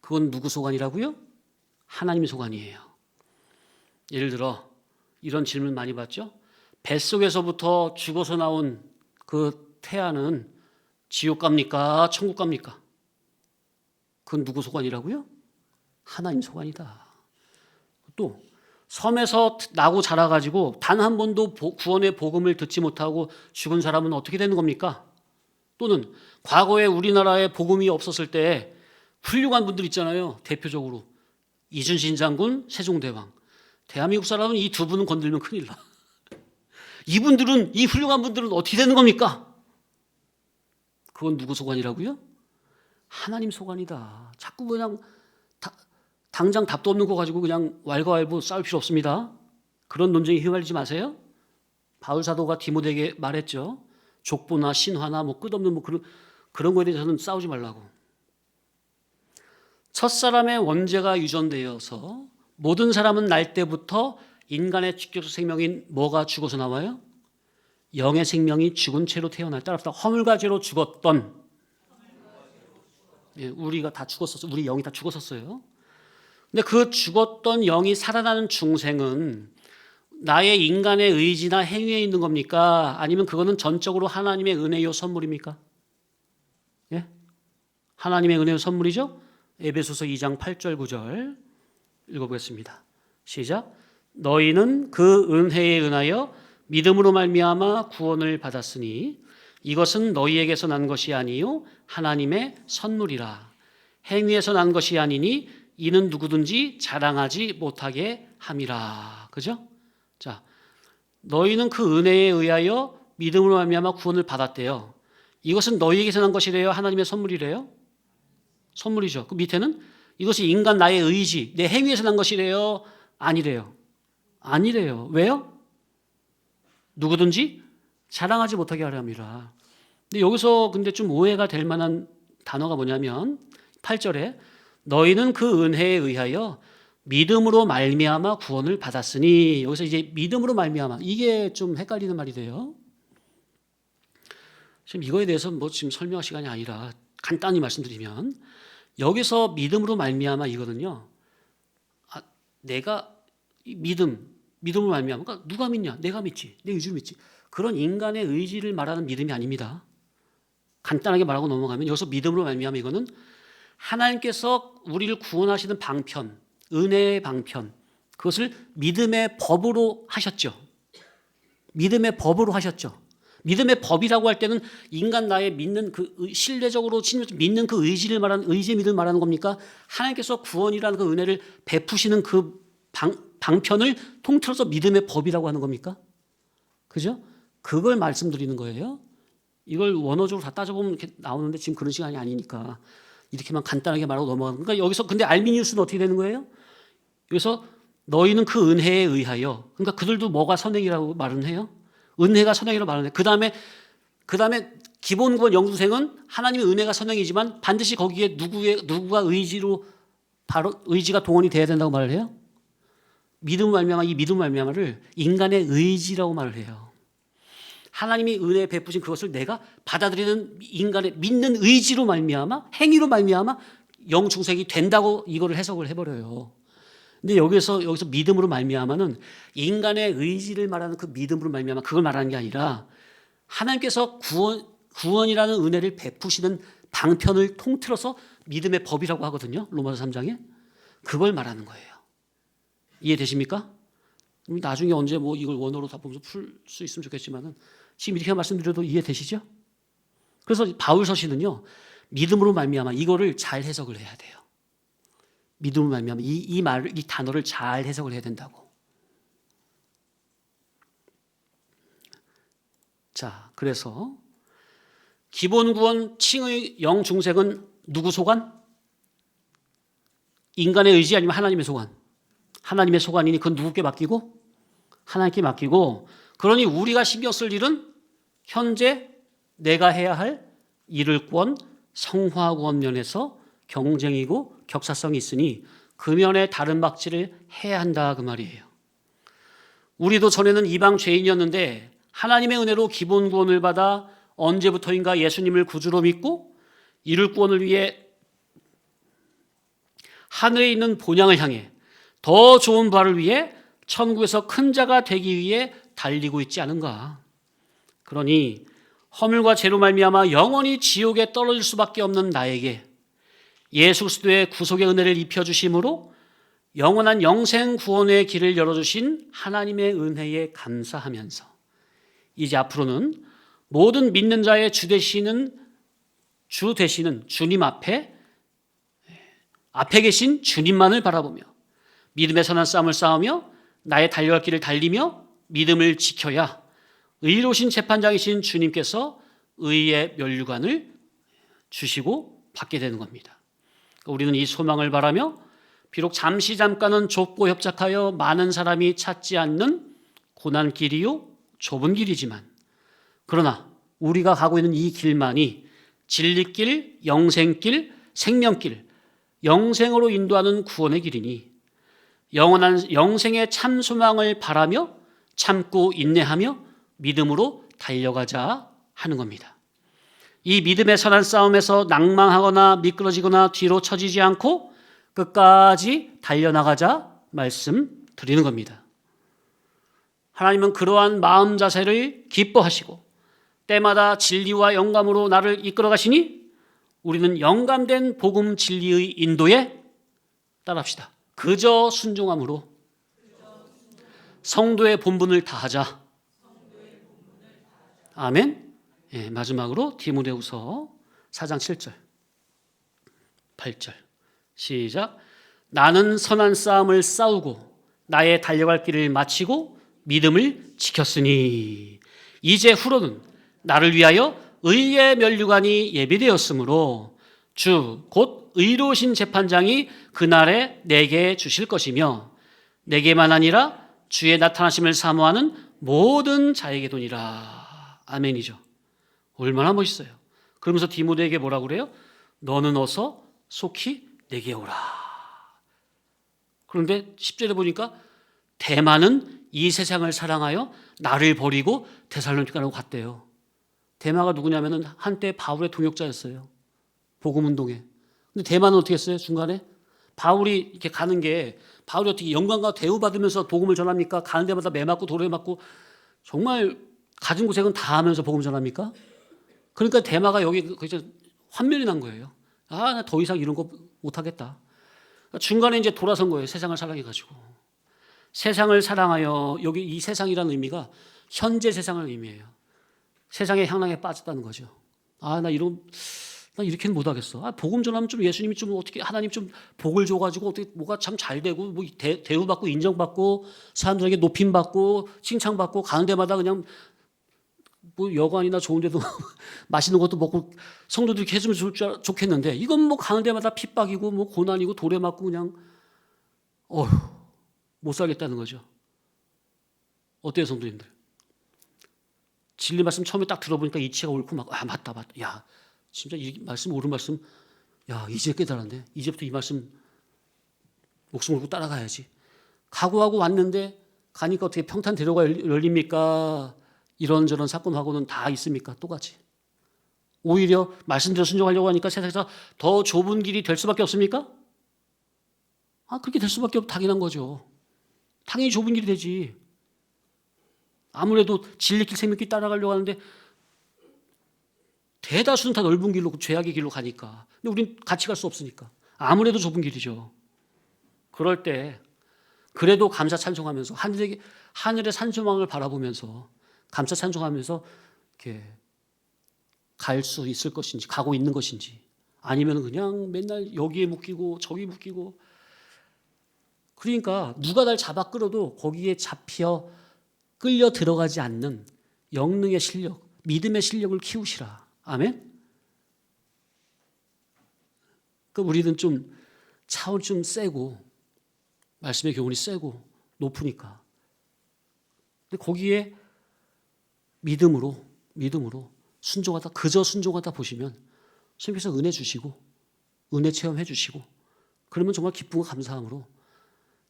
S1: 그건 누구 소관이라고요? 하나님 소관이에요. 예를 들어 이런 질문 많이 받죠? 뱃속에서부터 죽어서 나온 그 태아는 지옥 갑니까? 천국 갑니까? 그건 누구 소관이라고요? 하나님 소관이다. 또 섬에서 나고 자라가지고 단 한 번도 구원의 복음을 듣지 못하고 죽은 사람은 어떻게 되는 겁니까? 또는 과거에 우리나라에 복음이 없었을 때 훌륭한 분들 있잖아요. 대표적으로 이순신 장군, 세종대왕. 대한민국 사람은 이 두 분은 건들면 큰일 나. 이분들은 이 훌륭한 분들은 어떻게 되는 겁니까? 그건 누구 소관이라고요? 하나님 소관이다. 자꾸 그냥 당장 답도 없는 거 가지고 그냥 왈가왈부 싸울 필요 없습니다. 그런 논쟁에 휘말리지 마세요. 바울 사도가 디모데에게 말했죠. 족보나 신화나 끝없는 그런 거에 대해서는 싸우지 말라고. 첫사람의 원죄가 유전되어서 모든 사람은 날 때부터 인간의 직접적 생명인 뭐가 죽어서 나와요? 영의 생명이 죽은 채로 태어날 따라서 허물과죄로 죽었던 우리가 다 죽었었어요. 우리 영이 다 죽었었어요. 근데 그 죽었던 영이 살아나는 중생은 나의 인간의 의지나 행위에 있는 겁니까? 아니면 그거는 전적으로 하나님의 은혜요 선물입니까? 예? 하나님의 은혜요 선물이죠? 에베소서 2장 8절 9절 읽어보겠습니다. 시작. 너희는 그 은혜에 은하여 믿음으로 말미암아 구원을 받았으니 이것은 너희에게서 난 것이 아니요 하나님의 선물이라. 행위에서 난 것이 아니니 이는 누구든지 자랑하지 못하게 함이라. 그죠? 자, 너희는 그 은혜에 의하여 믿음으로 말미암아 구원을 받았대요. 이것은 너희에게서 난 것이래요? 하나님의 선물이래요? 선물이죠. 그 밑에는 이것이 인간 나의 의지, 내 행위에서 난 것이래요? 아니래요. 아니래요. 왜요? 누구든지 자랑하지 못하게 하려 함이라. 근데 여기서 근데 좀 오해가 될 만한 단어가 뭐냐면 8절에 너희는 그 은혜에 의하여 믿음으로 말미암아 구원을 받았으니, 여기서 이제 믿음으로 말미암아, 이게 좀 헷갈리는 말이 돼요. 지금 이거에 대해서 뭐 지금 설명할 시간이 아니라 간단히 말씀드리면, 여기서 믿음으로 말미암아 이거는요, 내가 믿음으로 말미암아, 그러니까 누가 믿냐? 내가 믿지, 내 의지를 믿지. 그런 인간의 의지를 말하는 믿음이 아닙니다. 간단하게 말하고 넘어가면 여기서 믿음으로 말미암아 이거는 하나님께서 우리를 구원하시는 방편, 은혜의 방편, 그것을 믿음의 법으로 하셨죠. 믿음의 법으로 하셨죠. 믿음의 법이라고 할 때는 인간 나의 믿는 그 신뢰적으로 믿는 그 의지를 말하는, 의지의 믿음을 말하는 겁니까? 하나님께서 구원이라는 그 은혜를 베푸시는 그 방편을 통틀어서 믿음의 법이라고 하는 겁니까? 그죠? 그걸 말씀드리는 거예요. 이걸 원어적으로 다 따져보면 이렇게 나오는데 지금 그런 시간이 아니니까 이렇게만 간단하게 말하고 넘어가는. 그러니까 여기서 근데 알미니우스는 어떻게 되는 거예요? 여기서 너희는 그 은혜에 의하여, 그러니까 그들도 뭐가 선행이라고 말은 해요? 은혜가 선행이라고 말은 해요. 그 다음에 기본 구원 영주생은 하나님의 은혜가 선행이지만 반드시 거기에 누구가 의지로 바로 의지가 동원이 돼야 된다고 말을 해요. 믿음 말미암아, 이 믿음 말미암아를 인간의 의지라고 말을 해요. 하나님이 은혜 베푸신 그것을 내가 받아들이는 인간의 믿는 의지로 말미암아, 행위로 말미암아 영중생이 된다고 이거를 해석을 해버려요. 근데 여기서 믿음으로 말미암아는 인간의 의지를 말하는 그 믿음으로 말미암아 그걸 말하는 게 아니라 하나님께서 구원이라는 은혜를 베푸시는 방편을 통틀어서 믿음의 법이라고 하거든요. 로마서 3장에. 그걸 말하는 거예요. 이해되십니까? 나중에 언제 뭐 이걸 원어로 다 보면서 풀 수 있으면 좋겠지만은 지금 이렇게 말씀드려도 이해되시죠? 그래서 바울 서신은요, 믿음으로 말미암아 이거를 잘 해석을 해야 돼요. 믿음으로 말미암아 이 단어를 잘 해석을 해야 된다고. 자, 그래서 기본 구원 칭의 영중생은 누구 소관? 인간의 의지 아니면 하나님의 소관? 하나님의 소관이니 그건 누구께 맡기고? 하나님께 맡기고, 그러니 우리가 신경 쓸 일은 현재 내가 해야 할 이룰권, 성화구원 면에서 경쟁이고 격사성이 있으니 그 면에 다른 박질을 해야 한다 그 말이에요. 우리도 전에는 이방 죄인이었는데 하나님의 은혜로 기본 구원을 받아 언제부터인가 예수님을 구주로 믿고 이룰 구원을 위해 하늘에 있는 본향을 향해 더 좋은 바를 위해 천국에서 큰 자가 되기 위해 달리고 있지 않은가. 그러니 허물과 죄로 말미암아 영원히 지옥에 떨어질 수밖에 없는 나에게 예수 그리스도의 구속의 은혜를 입혀주심으로 영원한 영생 구원의 길을 열어주신 하나님의 은혜에 감사하면서 이제 앞으로는 모든 믿는 자의 주 되시는 주님 앞에 계신 주님만을 바라보며 믿음의 선한 싸움을 싸우며 나의 달려갈 길을 달리며 믿음을 지켜야 의로우신 재판장이신 주님께서 의의 면류관을 주시고 받게 되는 겁니다. 우리는 이 소망을 바라며 비록 잠깐은 좁고 협착하여 많은 사람이 찾지 않는 고난길이요 좁은 길이지만, 그러나 우리가 가고 있는 이 길만이 진리길, 영생길, 생명길, 영생으로 인도하는 구원의 길이니 영원한 영생의 참 소망을 바라며 참고 인내하며 믿음으로 달려가자 하는 겁니다. 이 믿음의 선한 싸움에서 낭망하거나 미끄러지거나 뒤로 처지지 않고 끝까지 달려나가자 말씀드리는 겁니다. 하나님은 그러한 마음 자세를 기뻐하시고 때마다 진리와 영감으로 나를 이끌어 가시니 우리는 영감된 복음 진리의 인도에 따라합시다. 그저 순종함으로 성도의 본분을 다하자. 아멘. 예, 마지막으로 디모데후서 4장 7절 8절 시작. 나는 선한 싸움을 싸우고 나의 달려갈 길을 마치고 믿음을 지켰으니 이제 후로는 나를 위하여 의의 면류관이 예비되었으므로 주 곧 의로우신 재판장이 그날에 내게 주실 것이며 내게만 아니라 주의 나타나심을 사모하는 모든 자에게도니라. 아멘이죠. 얼마나 멋있어요. 그러면서 디모데에게 뭐라고 그래요? 너는 어서 속히 내게 오라. 그런데 10절에 보니까 대마는 이 세상을 사랑하여 나를 버리고 데살로니가로 갔대요. 대마가 누구냐면은 한때 바울의 동역자였어요. 복음운동에. 근데 대마는 어떻게 했어요? 중간에 바울이 이렇게 가는 게 바울이 어떻게 영광과 대우받으면서 복음을 전합니까? 가는 데마다 매 맞고 도래 맞고 정말 가진 고생은 다 하면서 복음 전합니까? 그러니까 대마가 여기 환멸이 난 거예요. 아, 나 더 이상 이런 거 못하겠다. 중간에 이제 돌아선 거예요. 세상을 사랑해가지고. 세상을 사랑하여, 여기 이 세상이라는 의미가 현재 세상을 의미해요. 세상의 향락에 빠졌다는 거죠. 아, 나 이렇게는 못하겠어. 아, 복음 전하면 좀 예수님이 좀 어떻게 하나님 좀 복을 줘가지고 어떻게 뭐가 참 잘 되고 뭐 대우받고 인정받고 사람들에게 높임받고 칭찬받고 가는 데마다 그냥 뭐 여관이나 좋은 데도 맛있는 것도 먹고 성도들이 해주면 좋겠는데 이건 뭐 가는 데마다 핍박이고 뭐 고난이고 도래 맞고 그냥 못 살겠다는 거죠. 어때요, 성도님들? 진리 말씀 처음에 딱 들어보니까 이치가 옳고 막 맞다. 야, 진짜 이 말씀 옳은 말씀. 야, 이제 깨달았네. 이제부터 이 말씀 목숨 걸고 따라가야지. 각오하고 왔는데 가니까 어떻게 평탄 대로가 열립니까? 이런저런 사건하고는 다 있습니까? 똑같이. 오히려 말씀대로 순종하려고 하니까 세상에서 더 좁은 길이 될 수밖에 없습니까? 아, 그렇게 될 수밖에 당연한 거죠. 당연히 좁은 길이 되지. 아무래도 진리길 생명길 따라가려고 하는데 대다수는 다 넓은 길로 죄악의 길로 가니까. 근데 우린 같이 갈 수 없으니까 아무래도 좁은 길이죠. 그럴 때 그래도 감사 찬송하면서 하늘의 산소망을 바라보면서 감사 찬송하면서 이렇게 갈 수 있을 것인지 가고 있는 것인지 아니면 그냥 맨날 여기에 묶이고 저기 묶이고 그러니까 누가 날 잡아 끌어도 거기에 잡혀 끌려 들어가지 않는 영능의 실력, 믿음의 실력을 키우시라. 아멘? 그 우리는 좀 차원 좀 세고 말씀의 교훈이 세고 높으니까. 근데 거기에 믿음으로 순종하다 그저 순종하다 보시면 선생님께서 은혜 주시고 은혜 체험해 주시고 그러면 정말 기쁨과 감사함으로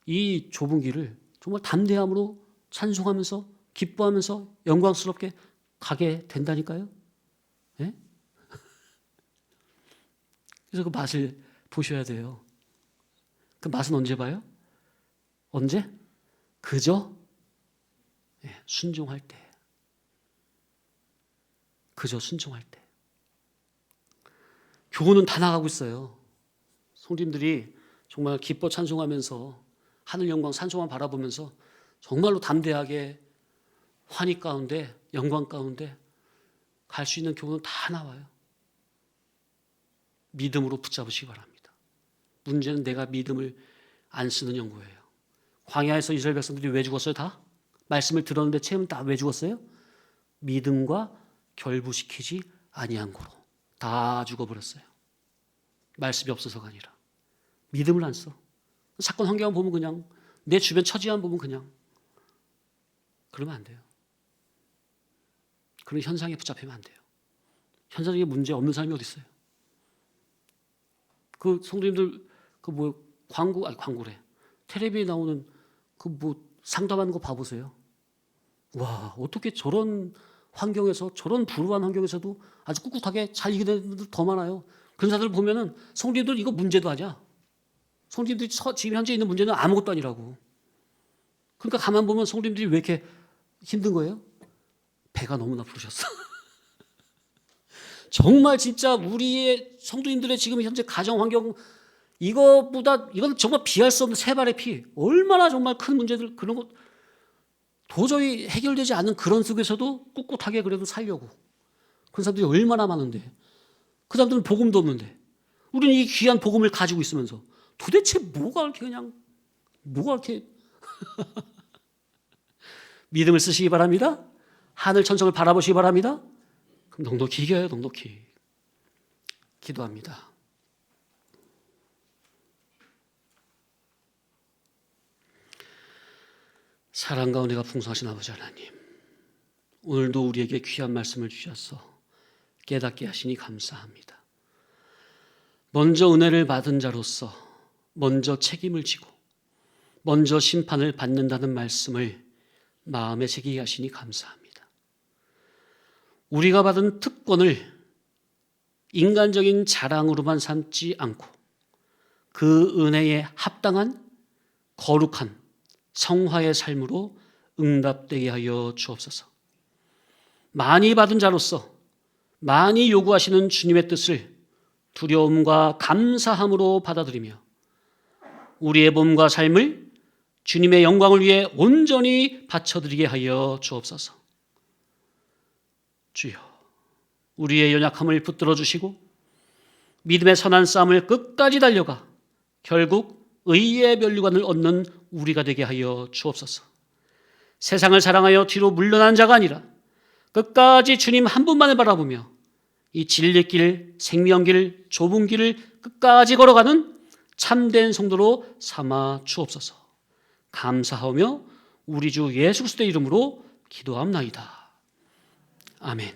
S1: 이 좁은 길을 정말 담대함으로 찬송하면서 기뻐하면서 영광스럽게 가게 된다니까요. 네? 그래서 그 맛을 보셔야 돼요. 그 맛은 언제 봐요? 언제? 그저 순종할 때. 그저 순종할 때. 교훈은 다 나가고 있어요. 성도님들이 정말 기뻐 찬송하면서 하늘 영광 산소만 바라보면서 정말로 담대하게 환희 가운데 영광 가운데 갈 수 있는 교훈은 다 나와요. 믿음으로 붙잡으시기 바랍니다. 문제는 내가 믿음을 안 쓰는 연구예요. 광야에서 이스라엘 백성들이 왜 죽었어요? 다? 말씀을 들었는데 체험 다 왜 죽었어요? 믿음과 결부시키지 아니한 거로 다 죽어버렸어요. 말씀이 없어서가 아니라 믿음을 안 써. 사건 환경을 보면 그냥 내 주변 처지만 보면 그냥 그러면 안 돼요. 그런 현상에 붙잡히면 안 돼요. 현상에 문제 없는 사람이 어디 있어요? 그 성도님들 광고래. 텔레비에 나오는 상담하는 거 봐보세요. 와, 어떻게 저런 환경에서 저런 불우한 환경에서도 아주 꿋꿋하게 잘 이기는 분들 더 많아요. 그런 사람들 보면은 성도님들 이거 문제도 아니야. 성도님들이 지금 현재 있는 문제는 아무것도 아니라고. 그러니까 가만 보면 성도님들이 왜 이렇게 힘든 거예요? 배가 너무나 부르셨어. 정말 진짜 우리의 성도님들의 지금 현재 가정 환경 이건 정말 비할 수 없는 세 발의 피. 얼마나 정말 큰 문제들 그런 것 도저히 해결되지 않는 그런 속에서도 꿋꿋하게 그래도 살려고 그런 사람들이 얼마나 많은데, 그 사람들은 복음도 없는데 우리는 이 귀한 복음을 가지고 있으면서 도대체 뭐가 이렇게 믿음을 쓰시기 바랍니다. 하늘 천성을 바라보시기 바랍니다. 그럼 넉넉히 이겨요. 넉넉히. 기도합니다. 사랑과 은혜가 풍성하신 아버지 하나님, 오늘도 우리에게 귀한 말씀을 주셔서 깨닫게 하시니 감사합니다. 먼저 은혜를 받은 자로서 먼저 책임을 지고 먼저 심판을 받는다는 말씀을 마음에 새기게 하시니 감사합니다. 우리가 받은 특권을 인간적인 자랑으로만 삼지 않고 그 은혜에 합당한 거룩한 성화의 삶으로 응답되게 하여 주옵소서. 많이 받은 자로서 많이 요구하시는 주님의 뜻을 두려움과 감사함으로 받아들이며 우리의 몸과 삶을 주님의 영광을 위해 온전히 바쳐드리게 하여 주옵소서. 주여, 우리의 연약함을 붙들어 주시고 믿음의 선한 싸움을 끝까지 달려가 결국 의의 면류관을 얻는 우리가 되게 하여 주옵소서. 세상을 사랑하여 뒤로 물러난 자가 아니라 끝까지 주님 한 분만을 바라보며 이 진리길, 생명길, 좁은 길을 끝까지 걸어가는 참된 성도로 삼아 주옵소서. 감사하며 우리 주 예수 그리스도의 이름으로 기도합나이다. 아멘.